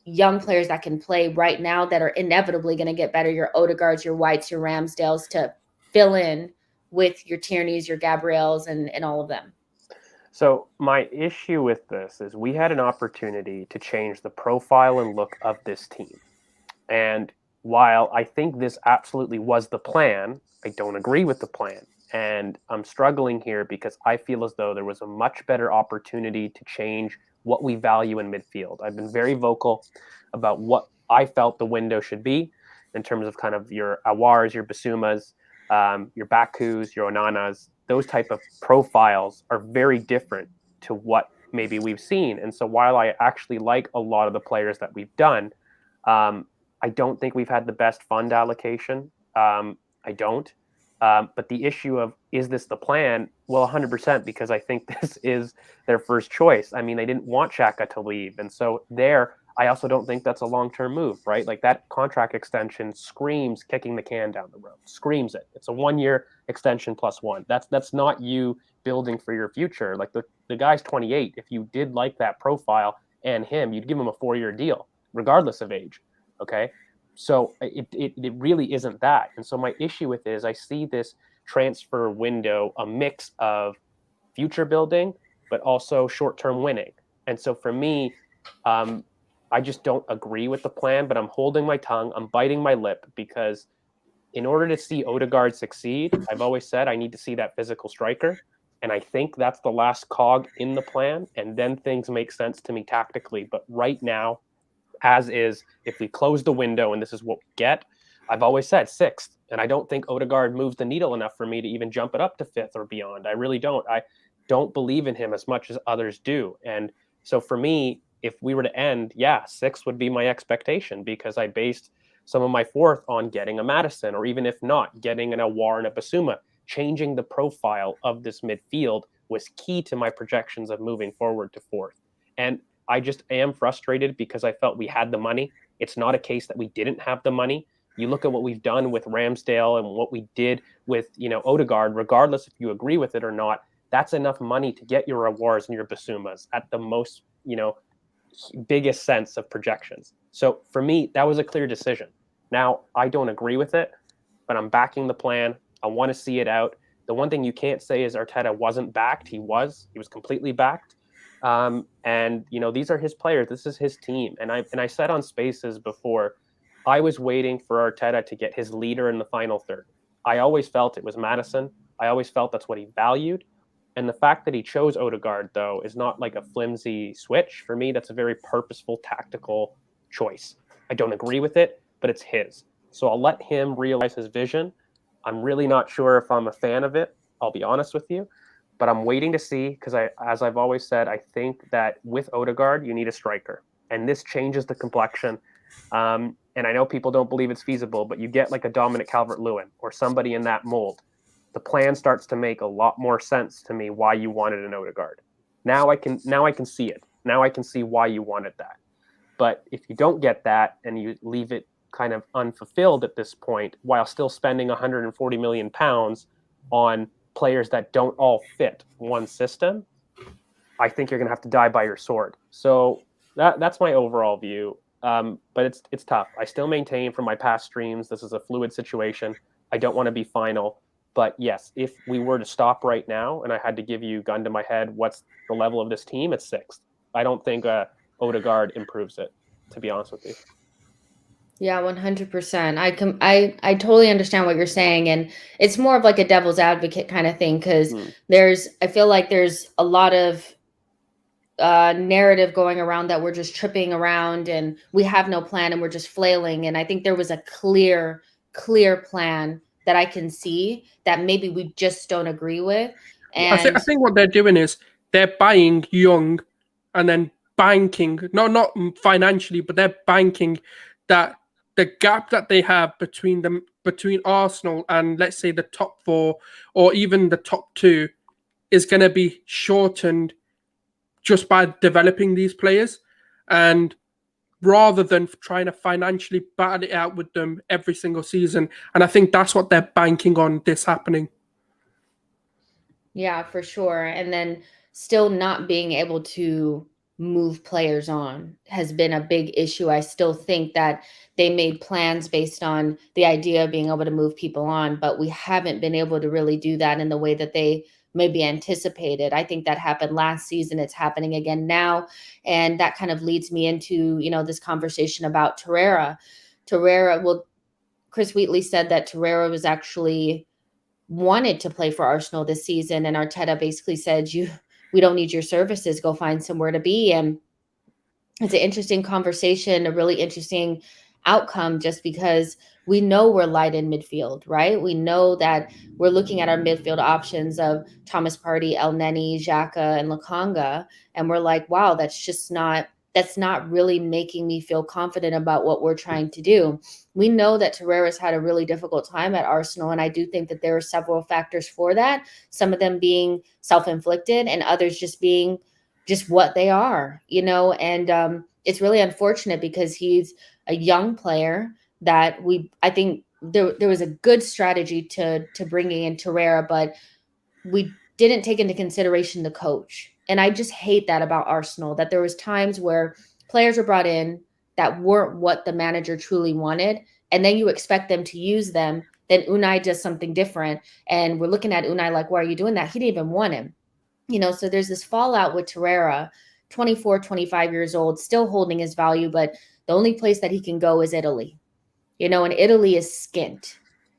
young players that can play right now that are inevitably going to get better, your Odegaards, your Whites, your Ramsdales, to fill in with your Tierneys, your Gabriels, and all of them? So my issue with this is we had an opportunity to change the profile and look of this team. And while I think this absolutely was the plan, I don't agree with the plan. And I'm struggling here because I feel as though there was a much better opportunity to change what we value in midfield. I've been very vocal about what I felt the window should be in terms of kind of your Awars, your Basumas, your Bakus, your Onanas. Those type of profiles are very different to what maybe we've seen. And so while I actually like a lot of the players that we've done, I don't think we've had the best fund allocation. I don't. But the issue of, is this the plan? Well, 100%, because I think this is their first choice. I mean, they didn't want Xhaka to leave. And so I also don't think that's a long-term move, right? Like, that contract extension screams kicking the can down the road, screams it. It's a 1-year extension plus 1. That's not you building for your future. Like, the guy's 28. If you did like that profile and him, you'd give him a 4-year deal, regardless of age. Okay. So it really isn't that. And so my issue with it is I see this transfer window a mix of future building, but also short-term winning. And so for me, I just don't agree with the plan, but I'm holding my tongue. I'm biting my lip because in order to see Odegaard succeed, I've always said I need to see that physical striker. And I think that's the last cog in the plan. And then things make sense to me tactically. But right now, as is, if we close the window and this is what we get, I've always said 6th. And I don't think Odegaard moves the needle enough for me to even jump it up to 5th or beyond. I really don't. I don't believe in him as much as others do. And so for me, if we were to end, 6th would be my expectation, because I based some of my 4th on getting a Maddison, or even if not, getting an Awar and a Basuma. Changing the profile of this midfield was key to my projections of moving forward to 4th. And I just am frustrated because I felt we had the money. It's not a case that we didn't have the money. You look at what we've done with Ramsdale and what we did with, Odegaard, regardless if you agree with it or not, that's enough money to get your Awars and your Basumas at the most, biggest sense of projections. So for me, that was a clear decision. Now, I don't agree with it, but I'm backing the plan. I want to see it out. The one thing you can't say is Arteta wasn't backed. He was completely backed. And these are his players. This is his team. And I said on Spaces before, I was waiting for Arteta to get his leader in the final third. I always felt it was Maddison. I always felt that's what he valued. And the fact that he chose Odegaard, though, is not like a flimsy switch. For me, that's a very purposeful, tactical choice. I don't agree with it, but it's his. So I'll let him realize his vision. I'm really not sure if I'm a fan of it. I'll be honest with you. But I'm waiting to see, because as I've always said, I think that with Odegaard, you need a striker. And this changes the complexion. And I know people don't believe it's feasible, but you get like a Dominic Calvert-Lewin or somebody in that mold. The plan starts to make a lot more sense to me why you wanted an Odegaard. Now I can see it. Now I can see why you wanted that. But if you don't get that and you leave it kind of unfulfilled at this point, while still spending £140 million on players that don't all fit one system, I think you're going to have to die by your sword. So that's my overall view. But it's tough. I still maintain from my past streams, this is a fluid situation. I don't want to be final. But yes, if we were to stop right now and I had to give you gun to my head, what's the level of this team? It's 6th. I don't think Odegaard improves it, to be honest with you. Yeah, 100%. I totally understand what you're saying, and it's more of like a devil's advocate kind of thing, because I feel like there's a lot of narrative going around that we're just tripping around and we have no plan and we're just flailing. And I think there was a clear plan that I can see that maybe we just don't agree with. And I think what they're doing is they're buying young and then banking, not financially, but they're banking that the gap that they have between them between Arsenal and, let's say, the top 4 or even the top 2 is going to be shortened just by developing these players, and rather than trying to financially battle it out with them every single season. And I think that's what they're banking on this happening. Yeah, for sure. And then still not being able to move players on has been a big issue. I still think that they made plans based on the idea of being able to move people on, but we haven't been able to really do that in the way that they maybe anticipated. I think that happened last season. It's happening again now. And that kind of leads me into, this conversation about Torreira. Well, Chris Wheatley said that Torreira was actually wanted to play for Arsenal this season, and Arteta basically said, we don't need your services, go find somewhere to be. And it's an interesting conversation, a really interesting outcome, just because we know we're light in midfield, right? We know that we're looking at our midfield options of Thomas Partey, El Neni, Xhaka, and Lakanga, and we're like, wow, that's not really making me feel confident about what we're trying to do. We know that Torreira's had a really difficult time at Arsenal, and I do think that there are several factors for that, some of them being self-inflicted and others just being just what they are, and it's really unfortunate because he's a young player that I think there was a good strategy to bringing in Torreira, but we didn't take into consideration the coach. And I just hate that about Arsenal, that there was times where players were brought in that weren't what the manager truly wanted, and then you expect them to use them. Then Unai does something different, and we're looking at Unai like, why are you doing that? He didn't even want him. So there's this fallout with Torreira, 24, 25 years old, still holding his value, but the only place that he can go is Italy, and Italy is skint.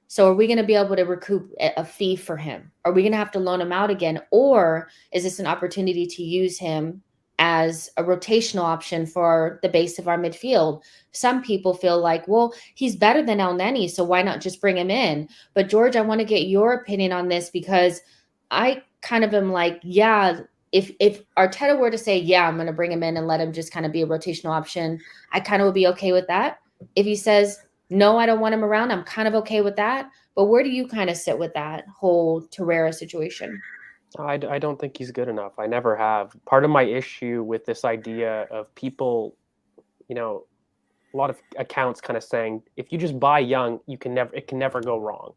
So are we going to be able to recoup a fee for him? Are we going to have to loan him out again? Or is this an opportunity to use him as a rotational option for the base of our midfield? Some people feel like, well, he's better than El Neni, so why not just bring him in? But George, I want to get your opinion on this, because I kind of am like, yeah, if Arteta were to say, yeah, I'm going to bring him in and let him just kind of be a rotational option, I kind of would be okay with that. If he says, no, I don't want him around, I'm kind of okay with that. But where do you kind of sit with that whole Torreira situation? I don't think he's good enough. I never have. Part of my issue with this idea of people, a lot of accounts kind of saying, if you just buy young, it can never go wrong.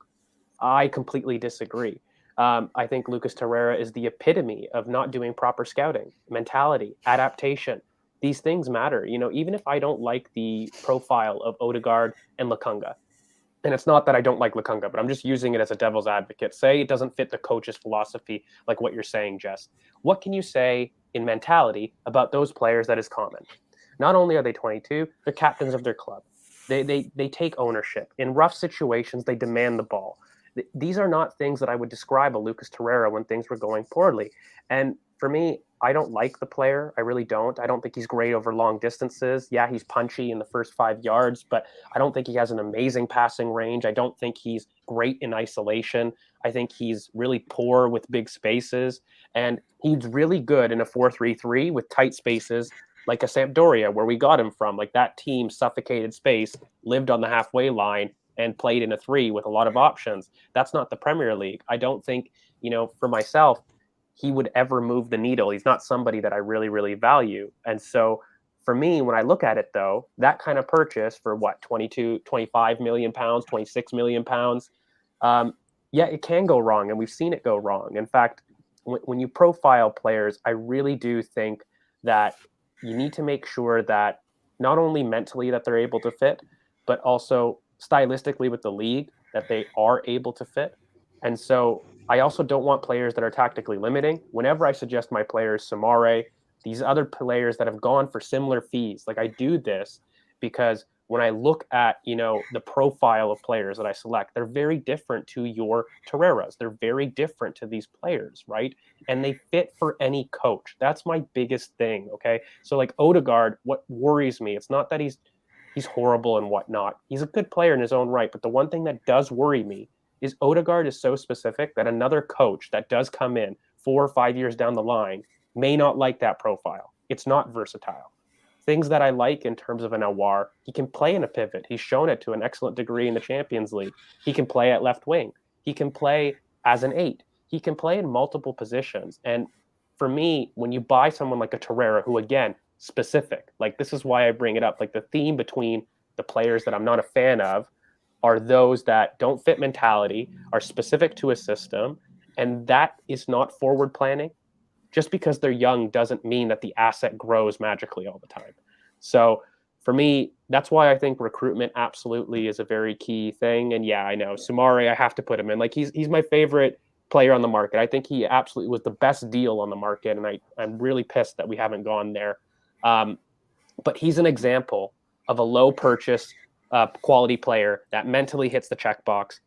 I completely disagree. I think Lucas Torreira is the epitome of not doing proper scouting, mentality, adaptation. These things matter. Even if I don't like the profile of Odegaard and Lakanga, and it's not that I don't like Lakanga, but I'm just using it as a devil's advocate. Say it doesn't fit the coach's philosophy, like what you're saying, Jess. What can you say in mentality about those players that is common? Not only are they 22, they're captains of their club. They take ownership. In rough situations, they demand the ball. These are not things that I would describe a Lucas Torreira when things were going poorly. And for me, I don't like the player. I really don't. I don't think he's great over long distances. Yeah, he's punchy in the first 5 yards, but I don't think he has an amazing passing range. I don't think he's great in isolation. I think he's really poor with big spaces. And he's really good in a 4-3-3 with tight spaces, like a Sampdoria, where we got him from. Like, that team suffocated space, lived on the halfway line, and played in a 3 with a lot of options. That's not the Premier League. I don't think, for myself, he would ever move the needle. He's not somebody that I really, really value. And so for me, when I look at it, though, that kind of purchase for 25 million pounds, 26 million pounds, yeah, it can go wrong. And we've seen it go wrong. In fact, when you profile players, I really do think that you need to make sure that not only mentally that they're able to fit, but also stylistically with the league, that they are able to fit. And so I also don't want players that are tactically limiting. Whenever I suggest my players, Samare, these other players that have gone for similar fees, like, I do this because when I look at, the profile of players that I select, they're very different to your Torreiras. They're very different to these players, right? And they fit for any coach. That's my biggest thing, okay? So, like, Odegaard, what worries me, it's not that he's horrible and whatnot. He's a good player in his own right, but the one thing that does worry me is Odegaard is so specific that another coach that does come in 4 or 5 years down the line may not like that profile. It's not versatile. things that I like in terms of an Aouar. He can play in a pivot. He's shown it to an excellent degree in the Champions League. He can play at left wing. He can play as an 8. He can play in multiple positions. And for me, when you buy someone like a Torreira, who, again, specific, like this is why I bring it up, like the theme between the players that I'm not a fan of are those that don't fit mentality, are specific to a system, and that is not forward planning. Just because they're young doesn't mean that the asset grows magically all the time. So for me, that's why I think recruitment absolutely is a very key thing. And yeah, I know Soumaré, I have to put him in. Like he's my favorite player on the market. I think he absolutely was the best deal on the market, and I'm really pissed that we haven't gone there. But he's an example of a low purchase quality player that mentally hits the checkbox,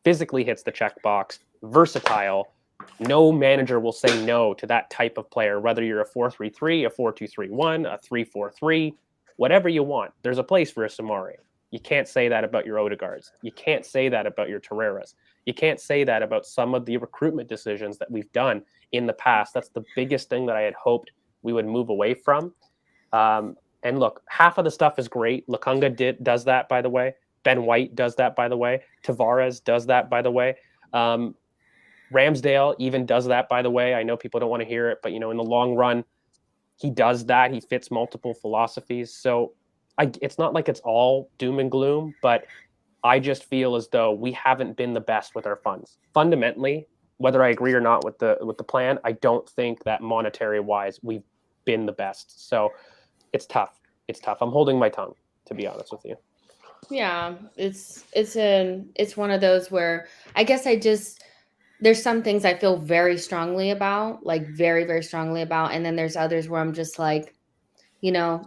physically hits the checkbox, versatile. No manager will say no to that type of player, whether you're a 4-3-3, a 4-2-3-1, a 3-4-3, whatever you want. There's a place for a Soumaré. You can't say that about your Odegaards. You can't say that about your Torreiras. You can't say that about some of the recruitment decisions that we've done in the past. That's the biggest thing that I had hoped we would move away from. And look, half of the stuff is great. Lokonga does that, by the way. Ben White does that, by the way. Tavares does that, by the way. Ramsdale even does that, by the way. I know people don't want to hear it, but in the long run, he does that. He fits multiple philosophies. So it's not like it's all doom and gloom, but I just feel as though we haven't been the best with our funds. Fundamentally, whether I agree or not with the plan, I don't think that monetary wise we've been the best. So it's tough. It's tough. I'm holding my tongue, to be honest with you. Yeah, it's one of those where I guess there's some things I feel very strongly about, like very, very strongly about. And then there's others where I'm just like,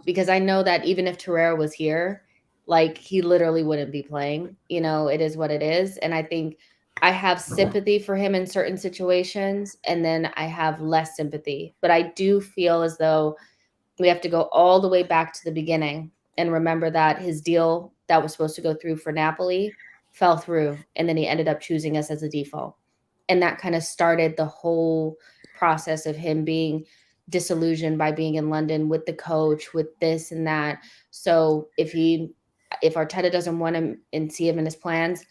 because I know that even if Torreira was here, like he literally wouldn't be playing, it is what it is. And I think I have sympathy for him in certain situations, and then I have less sympathy. But I do feel as though we have to go all the way back to the beginning and remember that his deal that was supposed to go through for Napoli fell through, and then he ended up choosing us as a default. And that kind of started the whole process of him being disillusioned by being in London with the coach, with this and that. So if Arteta doesn't want him and see him in his plans,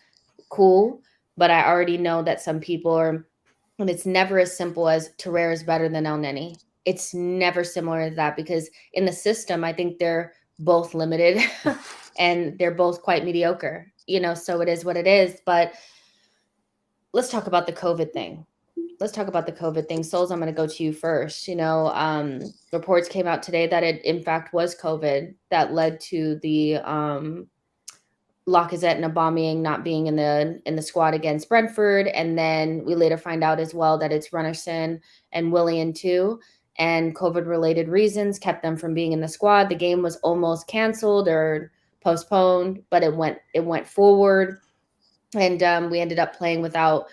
cool. But I already know that some people and it's never as simple as Torreira is better than El Neni. It's never similar to that, because in the system, I think they're both limited and they're both quite mediocre, so it is what it is. But let's talk about the COVID thing. Sulz, I'm going to go to you first. Reports came out today that it, in fact, was COVID that led to the Lacazette and Aubameyang not being in the squad against Brentford. And then we later find out as well that it's Runnerson and Willian too. And COVID-related reasons kept them from being in the squad. The game was almost canceled or postponed, but it went forward. And we ended up playing without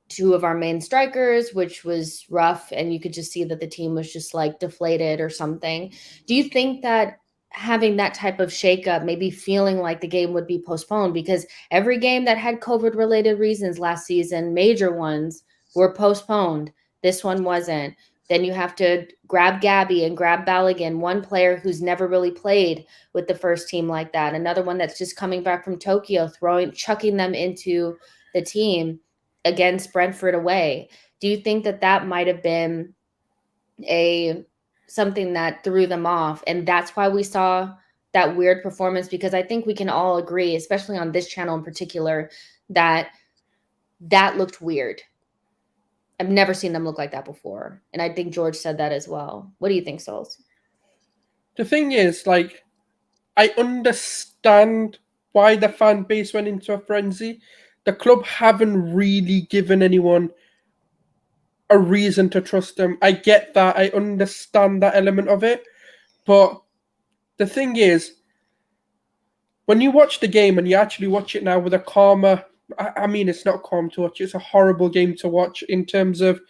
two of our main strikers, which was rough. And you could just see that the team was just like deflated or something. Do you think that having that type of shakeup, maybe feeling like the game would be postponed, because every game that had COVID-related reasons last season, major ones, were postponed. This one wasn't. Then you have to grab Gabby and grab Balogun, one player who's never really played with the first team like that. Another one that's just coming back from Tokyo, chucking them into the team against Brentford away. Do you think that might have been something that threw them off? And that's why we saw that weird performance, because I think we can all agree, especially on this channel in particular, that looked weird. I've never seen them look like that before. And I think George said that as well. What do you think, Sulz? The thing is, I understand why the fan base went into a frenzy. The club haven't really given anyone a reason to trust them. I get that. I understand that element of it. But the thing is, when you watch the game and you actually watch it now with a calmer, I mean, it's not calm to watch. It's a horrible game to watch in terms of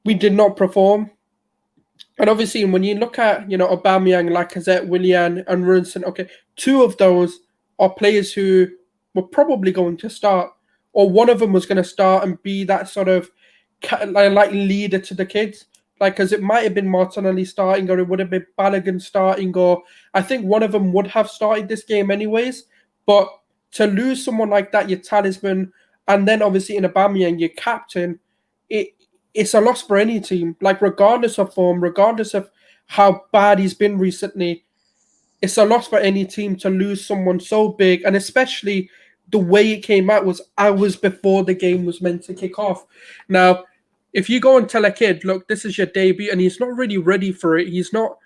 we did not perform. And obviously, when you look at, Aubameyang, Lacazette, Willian, and Runson, okay, two of those are players who were probably going to start, or one of them was going to start and be that sort of like leader to the kids. Like, because it might have been Martinelli starting, or it would have been Balogun starting, or I think one of them would have started this game anyways. But to lose someone like that, your talisman, and then obviously in Aubameyang, your captain, it's a loss for any team. Like, regardless of form, regardless of how bad he's been recently, it's a loss for any team to lose someone so big, and especially the way it came out was hours before the game was meant to kick off. Now, if you go and tell a kid, look, this is your debut, and he's not really ready for it, he's not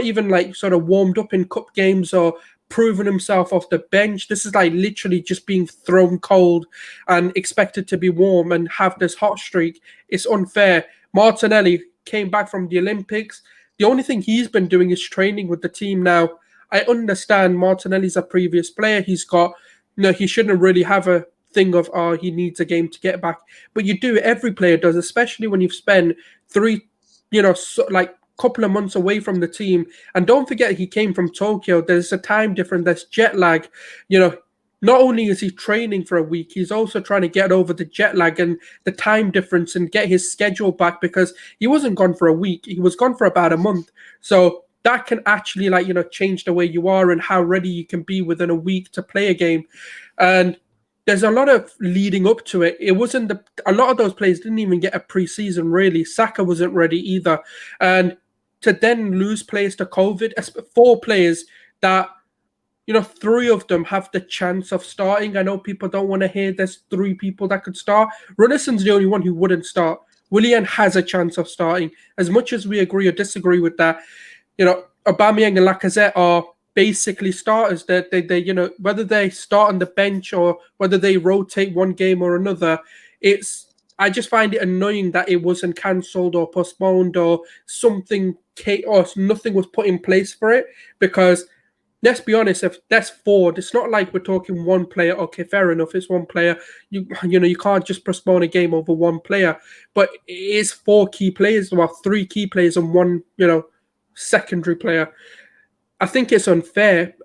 even like sort of warmed up in cup games or proven himself off the bench. This is like literally just being thrown cold and expected to be warm and have this hot streak. It's unfair. Martinelli came back from the Olympics. The only thing he's been doing is training with the team now. I understand Martinelli's a previous player. He's got, he shouldn't really have a thing of, he needs a game to get back. But you do, every player does, especially when you've spent couple of months away from the team. And don't forget, he came from Tokyo. There's a time difference, there's jet lag. Not only is he training for a week, he's also trying to get over the jet lag and the time difference and get his schedule back, because he wasn't gone for a week. He was gone for about a month. So that can actually change the way you are and how ready you can be within a week to play a game. And there's a lot of leading up to it. It wasn't a lot of those players didn't even get a preseason really. Saka wasn't ready either. And to then lose players to COVID, 4 players that, 3 of them have the chance of starting. I know people don't want to hear there's 3 people that could start. Runnisson's the only one who wouldn't start. Willian has a chance of starting. As much as we agree or disagree with that, Aubameyang and Lacazette are basically starters. They whether they start on the bench or whether they rotate one game or another, I just find it annoying that it wasn't cancelled or postponed or something, or nothing was put in place for it. Because let's be honest, if that's 4, it's not like we're talking one player. Okay, fair enough, it's one player. You can't just postpone a game over one player. But it is 4 key players, well, 3 key players and 1, secondary player. I think it's unfair.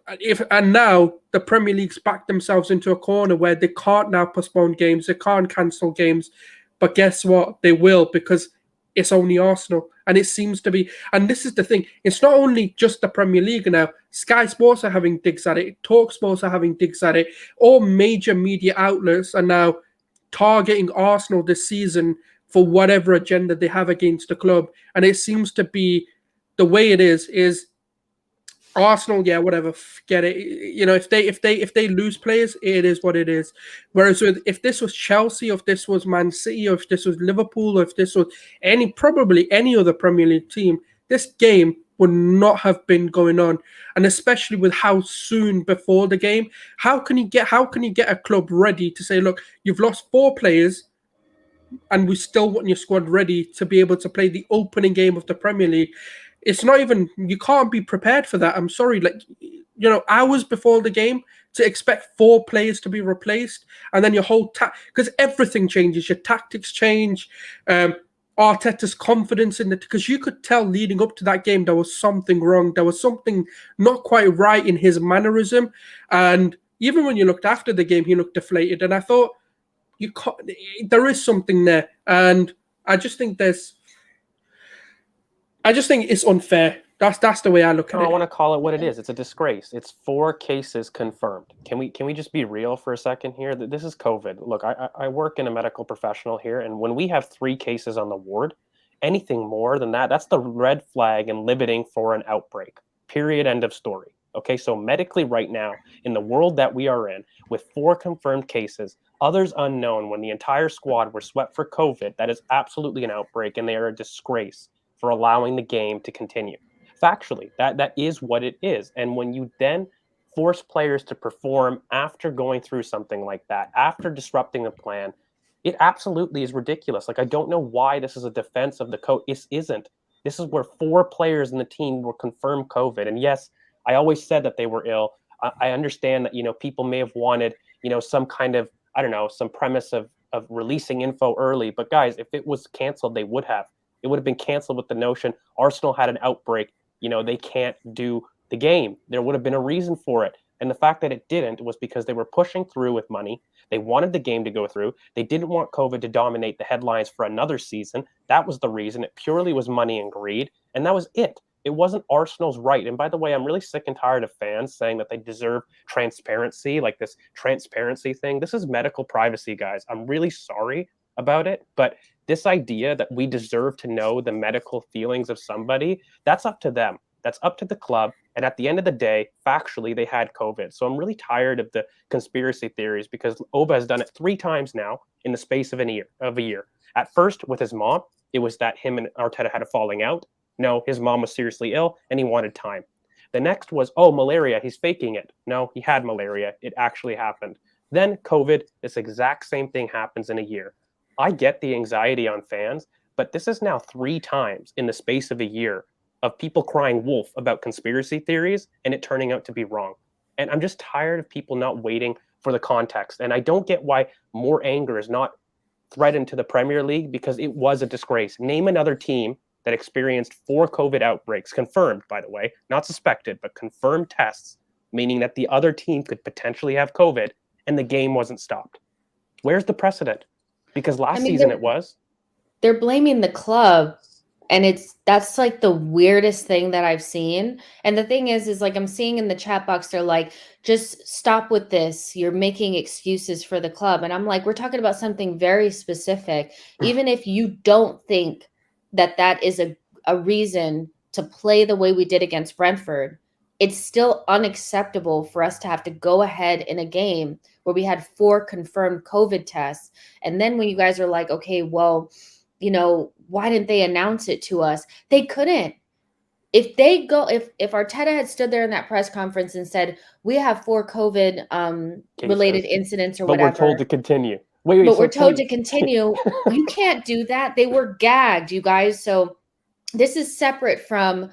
And now the Premier League's backed themselves into a corner where they can't now postpone games, they can't cancel games. But guess what? They will, because it's only Arsenal. And it seems to be, and this is the thing, it's not only just the Premier League now. Sky Sports are having digs at it. TalkSports are having digs at it. All major media outlets are now targeting Arsenal this season for whatever agenda they have against the club. And it seems to be the way it is Arsenal, yeah, whatever, forget it. If they lose players, it is what it is. Whereas if this was Chelsea, or if this was Man City, or if this was Liverpool, or if this was probably any other Premier League team, this game would not have been going on. And especially with how soon before the game, how can you get a club ready to say, look, you've lost 4 players, and we still want your squad ready to be able to play the opening game of the Premier League? It's not even, you can't be prepared for that. I'm sorry, hours before the game to expect 4 players to be replaced, and then your whole because everything changes, your tactics change, Arteta's confidence in it, because you could tell leading up to that game there was something wrong, there was something not quite right in his mannerism, and even when you looked after the game, he looked deflated, and I thought there is something there, and I just think it's unfair. That's the way I look at it. I want to call it what it is. It's a disgrace. It's 4 cases confirmed. Can we just be real for a second here? This is COVID. Look, I work in a medical professional here, and when we have 3 cases on the ward, anything more than that, that's the red flag and limiting for an outbreak. Period. End of story. Okay, so medically right now, in the world that we are in, with 4 confirmed cases, others unknown, when the entire squad were swept for COVID, that is absolutely an outbreak, and they are a disgrace for allowing the game to continue. Factually, that is what it is. And when you then force players to perform after going through something like that, after disrupting the plan, it absolutely is ridiculous. Like, I don't know why this is a defense of the coach. This isn't. This is where 4 players in the team were confirmed COVID. And yes, I always said that they were ill. I understand that, people may have wanted, some kind of, I don't know, some premise of releasing info early. But guys, if it was canceled, they would have. It would have been canceled with the notion Arsenal had an outbreak. They can't do the game. There would have been a reason for it. And the fact that it didn't was because they were pushing through with money. They wanted the game to go through. They didn't want COVID to dominate the headlines for another season. That was the reason. It purely was money and greed. And that was it. It wasn't Arsenal's right. And by the way, I'm really sick and tired of fans saying that they deserve transparency, like this transparency thing. This is medical privacy, guys. I'm really sorry about it. But this idea that we deserve to know the medical feelings of somebody, that's up to them. That's up to the club. And at the end of the day, factually, they had COVID. So I'm really tired of the conspiracy theories because Oba has done it 3 times now in the space of a year. At first, with his mom, it was that him and Arteta had a falling out. No, his mom was seriously ill and he wanted time. The next was, oh, malaria, he's faking it. No, he had malaria. It actually happened. Then COVID, this exact same thing happens in a year. I get the anxiety on fans, but this is now 3 times in the space of a year of people crying wolf about conspiracy theories and it turning out to be wrong. And I'm just tired of people not waiting for the context. And I don't get why more anger is not threatened to the Premier League because it was a disgrace. Name another team that experienced 4 COVID outbreaks, confirmed, by the way, not suspected, but confirmed tests, meaning that the other team could potentially have COVID and the game wasn't stopped. Where's the precedent? Because last season it was. They're blaming the club, and that's like the weirdest thing that I've seen. And the thing is like I'm seeing in the chat box, they're like, just stop with this. You're making excuses for the club. And I'm like, we're talking about something very specific. Even if you don't think that is a reason to play the way we did against Brentford, it's still unacceptable for us to have to go ahead in a game where we had 4 confirmed COVID tests. And then when you guys are like, okay, well, you know, why didn't they announce it to us? They couldn't. If Arteta had stood there in that press conference and said, we have 4 COVID related incidents or whatever. But we're told to continue. Wait, but we're told to continue. You can't do that. They were gagged, you guys. So this is separate from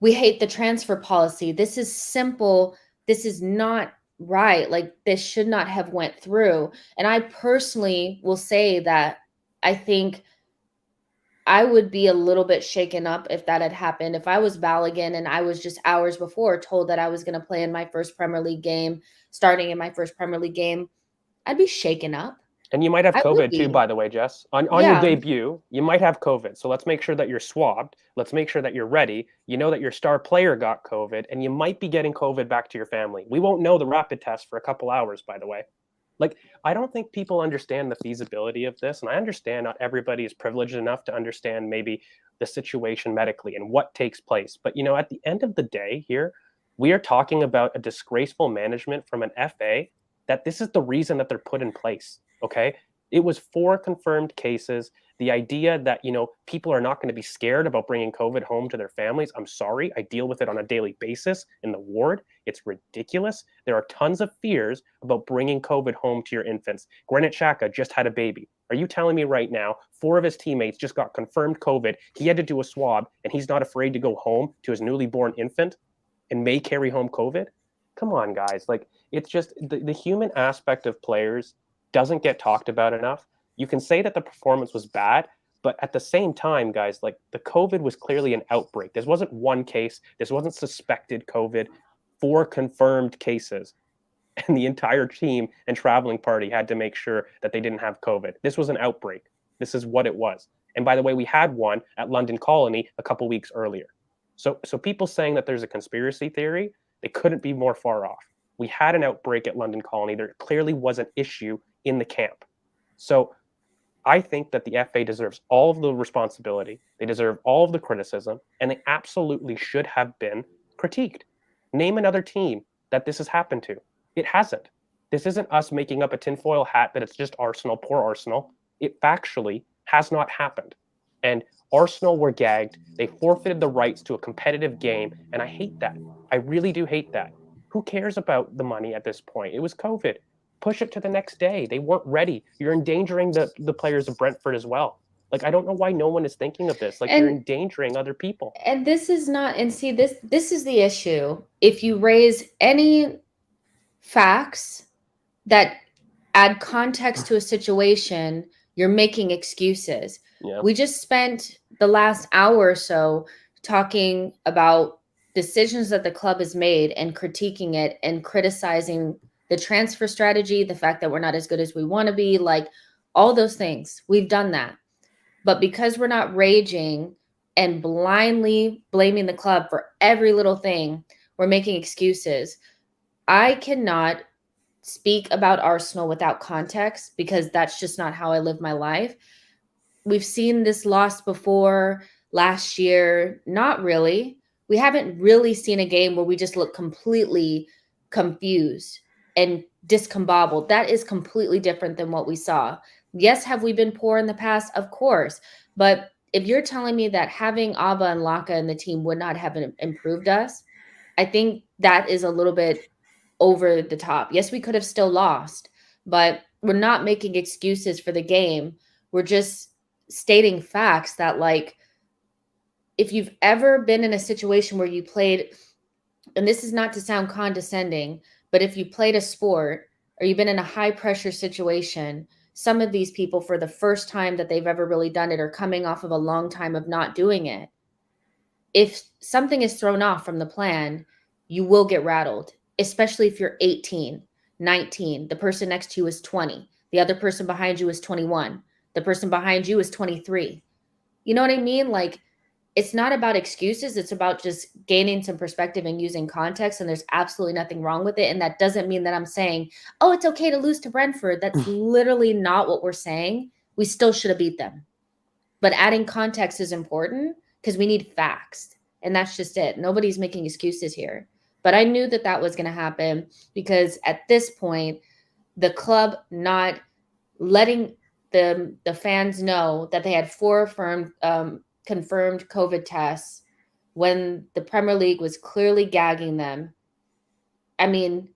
we hate the transfer policy. This is simple. This is not right. Like this should not have went through. And I personally will say that I think I would be a little bit shaken up if that had happened. If I was Balogun and I was just hours before told that I was going to play in my first Premier League game, starting in my first Premier League game, I'd be shaken up. And you might have COVID too, by the way, Jess. On your debut, you might have COVID. So let's make sure that you're swabbed. Let's make sure that you're ready. You know that your star player got COVID, and you might be getting COVID back to your family. We won't know the rapid test for a couple hours, by the way. Like, I don't think people understand the feasibility of this. And I understand not everybody is privileged enough to understand maybe the situation medically and what takes place. But, you know, at the end of the day here, we are talking about a disgraceful management from an FA that this is the reason that they're put in place. Okay, it was 4 confirmed cases. The idea that, you know, people are not going to be scared about bringing COVID home to their families. I'm sorry. I deal with it on a daily basis in the ward. It's ridiculous. There are tons of fears about bringing COVID home to your infants. Granit Xhaka just had a baby. Are you telling me right now 4 of his teammates just got confirmed COVID? He had to do a swab and he's not afraid to go home to his newly born infant and may carry home COVID? Come on, guys. Like, it's just the human aspect of players doesn't get talked about enough. You can say that the performance was bad, but at the same time, guys, like the COVID was clearly an outbreak. This wasn't one case. This wasn't suspected COVID. 4 confirmed cases. And the entire team and traveling party had to make sure that they didn't have COVID. This was an outbreak. This is what it was. And by the way, we had one at London Colony a couple weeks earlier. So people saying that there's a conspiracy theory, they couldn't be more far off. We had an outbreak at London Colony. There clearly was an issue in the camp. So I think that the FA deserves all of the responsibility. They deserve all of the criticism, and they absolutely should have been critiqued. Name another team that this has happened to. It hasn't. This isn't us making up a tinfoil hat that it's just Arsenal, poor Arsenal. It factually has not happened. And Arsenal were gagged. They forfeited the rights to a competitive game, and I hate that. I really do hate that. Who cares about the money at this point? It was COVID. Push it to the next day. They weren't ready. You're endangering the players of Brentford as well. Like, I don't know why no one is thinking of this. Like, you're endangering other people. And this is not, and see, this is the issue. If you raise any facts that add context to a situation, you're making excuses. Yeah. We just spent the last hour or so talking about decisions that the club has made and critiquing it and criticizing the transfer strategy, the fact that we're not as good as we want to be, like all those things. We've done that. But because we're not raging and blindly blaming the club for every little thing, we're making excuses. I cannot speak about Arsenal without context because that's just not how I live my life. We've seen this loss before last year. Not really. We haven't really seen a game where we just look completely confused and discombobbled. That is completely different than what we saw. Yes, have we been poor in the past? Of course. But if you're telling me that having Abba and Laka in the team would not have improved us, I think that is a little bit over the top. Yes, we could have still lost, but we're not making excuses for the game. We're just stating facts that, like, if you've ever been in a situation where you played, and this is not to sound condescending, but if you played a sport or you've been in a high pressure situation, some of these people, for the first time that they've ever really done it, are coming off of a long time of not doing it. If something is thrown off from the plan, you will get rattled, especially if you're 18, 19, the person next to you is 20, the other person behind you is 21, the person behind you is 23. You know what I mean? Like, it's not about excuses. It's about just gaining some perspective and using context. And there's absolutely nothing wrong with it. And that doesn't mean that I'm saying, oh, it's okay to lose to Brentford. That's literally not what we're saying. We still should have beat them. But adding context is important because we need facts. And that's just it. Nobody's making excuses here. But I knew that that was going to happen because at this point, the club not letting the fans know that they had 4 confirmed COVID tests when the Premier League was clearly gagging them. I mean,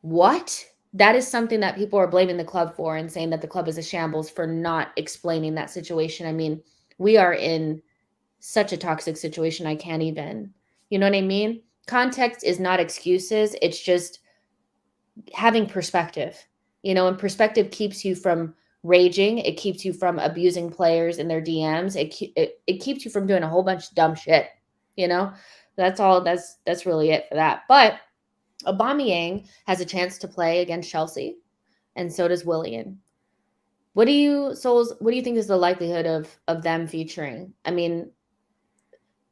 what? That is something that people are blaming the club for and saying that the club is a shambles for not explaining that situation. I mean, we are in such a toxic situation. I can't even, you know what I mean? Context is not excuses. It's just having perspective, and perspective keeps you from raging. It keeps you from abusing players in their DMs. It keeps you from doing a whole bunch of dumb shit. That's all. That's really it for that. But Aubameyang has a chance to play against Chelsea, and so does Willian. What do you think is the likelihood of them featuring? I mean,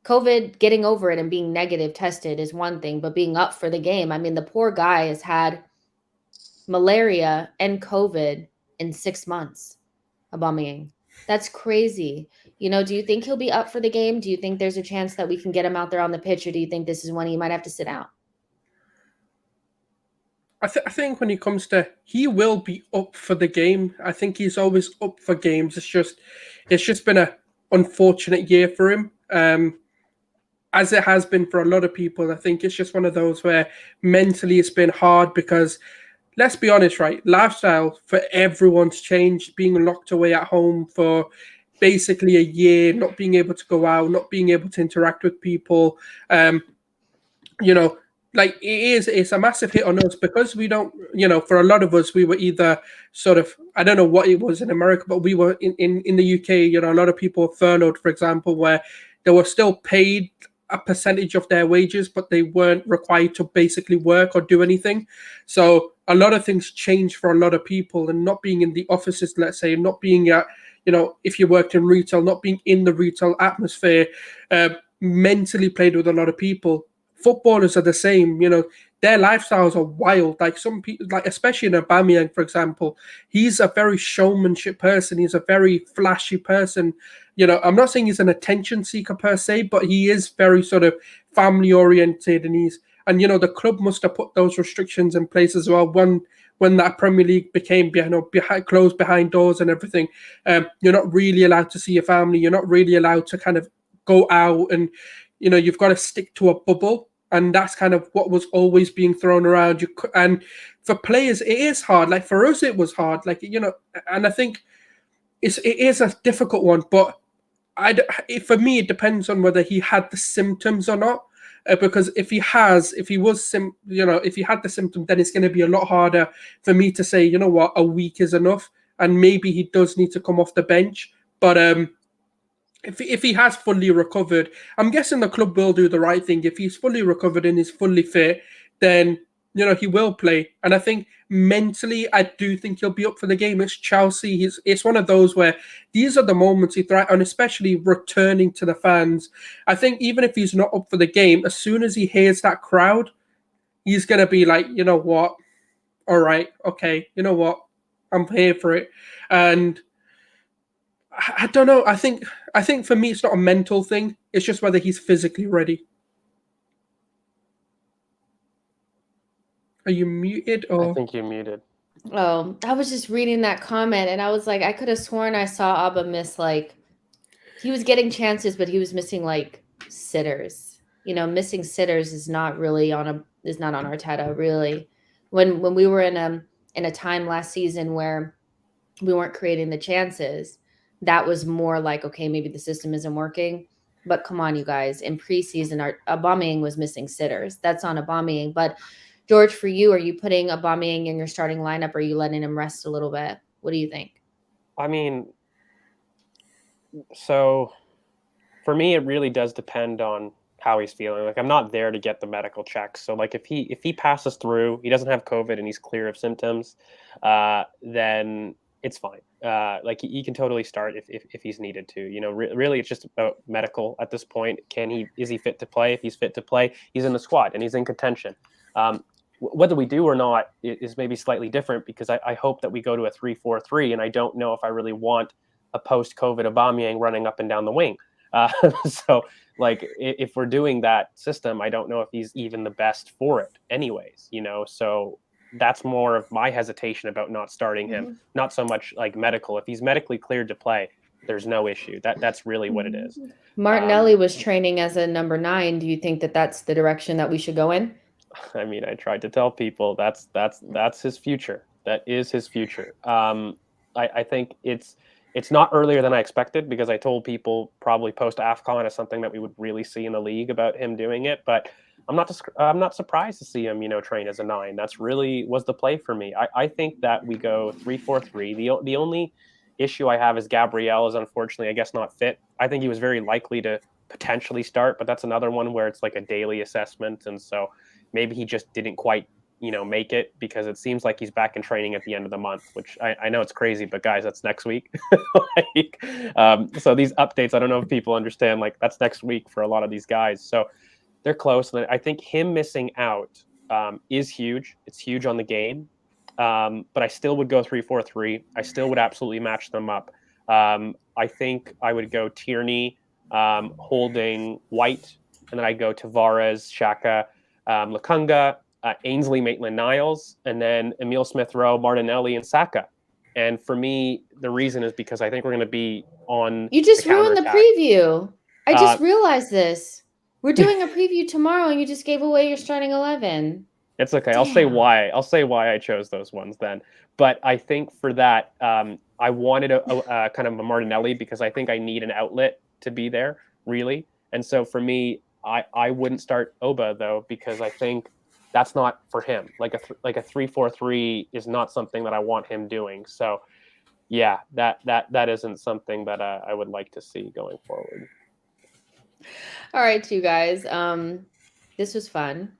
COVID, getting over it and being negative tested is one thing, but being up for the game. I mean, the poor guy has had malaria and COVID in 6 months. Aubameyang. That's crazy. Do you think he'll be up for the game? Do you think there's a chance that we can get him out there on the pitch, or do you think this is when he might have to sit out? I think when it comes to, he will be up for the game. I think he's always up for games. It's just been a unfortunate year for him, as it has been for a lot of people. I think it's just one of those where mentally it's been hard because, let's be honest, right? Lifestyle for everyone's changed, being locked away at home for basically a year, not being able to go out, not being able to interact with people. Like it's a massive hit on us because we don't, for a lot of us, we were either sort of, I don't know what it was in America, but we were in the UK, a lot of people were furloughed, for example, where they were still paid a percentage of their wages, but they weren't required to basically work or do anything. So a lot of things changed for a lot of people, and not being in the offices, let's say, not being at, if you worked in retail, not being in the retail atmosphere, mentally played with a lot of people. Footballers are the same, their lifestyles are wild. Like some people, like especially in Aubameyang, for example, he's a very showmanship person. He's a very flashy person. I'm not saying he's an attention seeker per se, but he is very sort of family oriented, and the club must have put those restrictions in place as well. When that Premier League became closed behind doors and everything, you're not really allowed to see your family. You're not really allowed to kind of go out, and you've got to stick to a bubble. And that's kind of what was always being thrown around. And for players, it is hard. Like for us, it was hard. Like, and I think it is a difficult one. But for me, it depends on whether he had the symptoms or not. Because if he had the symptom, then it's going to be a lot harder for me to say, a week is enough. And maybe he does need to come off the bench. But if he has fully recovered, I'm guessing the club will do the right thing. If he's fully recovered and is fully fit, then he will play. And I think mentally, I do think he'll be up for the game. It's Chelsea. It's one of those where these are the moments he thrives, and especially returning to the fans. I think even if he's not up for the game, as soon as he hears that crowd, he's gonna be like, you know what, all right, okay, you know what, I'm here for it. And I don't know. I think for me, it's not a mental thing. It's just whether he's physically ready. Are you muted? I Or think you're muted. Oh, I was just reading that comment and I was like, I could have sworn I saw Abba miss he was getting chances, but he was missing sitters. Missing sitters is not really on Arteta really. When we were in a time last season where we weren't creating the chances, that was more like, okay, maybe the system isn't working. But come on, you guys, in preseason, Aubameyang was missing sitters. That's on Aubameyang. But George, for you, are you putting Aubameyang in your starting lineup or are you letting him rest a little bit? What do you think? I mean, so for me, it really does depend on how he's feeling. I'm not there to get the medical checks. So if he passes through, he doesn't have COVID and he's clear of symptoms, then it's fine. He can totally start if he's needed to. Really, it's just about medical at this point. Is he fit to play? If he's fit to play, he's in the squad and he's in contention. Whether we do or not is maybe slightly different because I hope that we go to a 3-4-3, and I don't know if I really want a post-COVID Aubameyang running up and down the wing. So if we're doing that system, I don't know if he's even the best for it anyways, so that's more of my hesitation about not starting him, not so much medical. If he's medically cleared to play, there's no issue. That's really what it is. Martinelli was training as a number 9. Do you think that that's the direction that we should go in? I mean, I tried to tell people that's his future. That is his future. I think it's not earlier than I expected because I told people probably post AFCON is something that we would really see in the league about him doing it. But I'm not surprised to see him, train as a 9. That's really was the play for me. I think that we go 3-4-3. The only issue I have is Gabriel is unfortunately, I guess, not fit. I think he was very likely to potentially start, but that's another one where it's like a daily assessment. And so maybe he just didn't quite make it because it seems like he's back in training at the end of the month, which I know it's crazy, but guys, that's next week. So these updates, I don't know if people understand, that's next week for a lot of these guys. So they're close. And I think him missing out is huge. It's huge on the game. But I still would go 3-4-3. I still would absolutely match them up. I think I would go Tierney holding White, and then I go Tavares, Xhaka, Lokonga, Ainsley, Maitland-Niles, and then Emile Smith-Rowe, Martinelli, and Saka. And for me, the reason is because I think we're going to be on. You just ruined the preview. I just realized this. We're doing a preview tomorrow, and you just gave away your starting 11. It's okay. Damn. I'll say why I chose those ones then. But I think for that, I wanted a kind of a Martinelli because I think I need an outlet to be there, really. And so for me, I wouldn't start Oba though because I think that's not for him. Like a 3-4-3 is not something that I want him doing. So yeah, that isn't something that I would like to see going forward. All right, you guys. This was fun.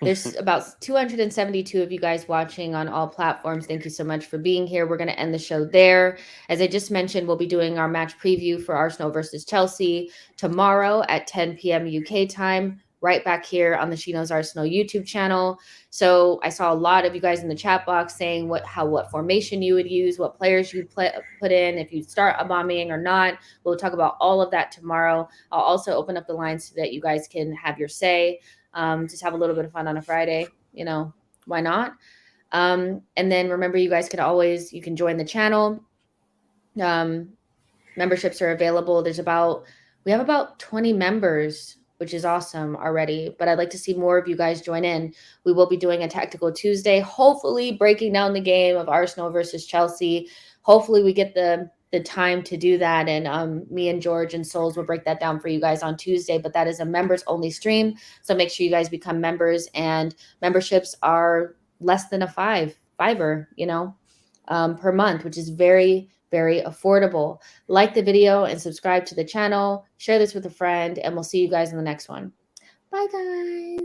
There's about 272 of you guys watching on all platforms. Thank you so much for being here. We're going to end the show there. As I just mentioned, we'll be doing our match preview for Arsenal versus Chelsea tomorrow at 10 p.m. UK time, right back here on the SheKnowsArsenal YouTube channel. So I saw a lot of you guys in the chat box saying what formation you would use, what players you'd put in, if you'd start Aubameyang or not. We'll talk about all of that tomorrow. I'll also open up the lines so that you guys can have your say. Just have a little bit of fun on a Friday, why not? And then remember, you guys you can join the channel. Memberships are available. We have about 20 members, which is awesome already, but I'd like to see more of you guys join in. We will be doing a Tactical Tuesday, hopefully breaking down the game of Arsenal versus Chelsea. Hopefully we get the time to do that, and me and George and Sulz will break that down for you guys on Tuesday, but that is a members only stream, so make sure you guys become members, and memberships are less than a fiver per month, which is very, very affordable. Like the video and subscribe to the channel. Share this with a friend, and we'll see you guys in the next one. Bye, guys.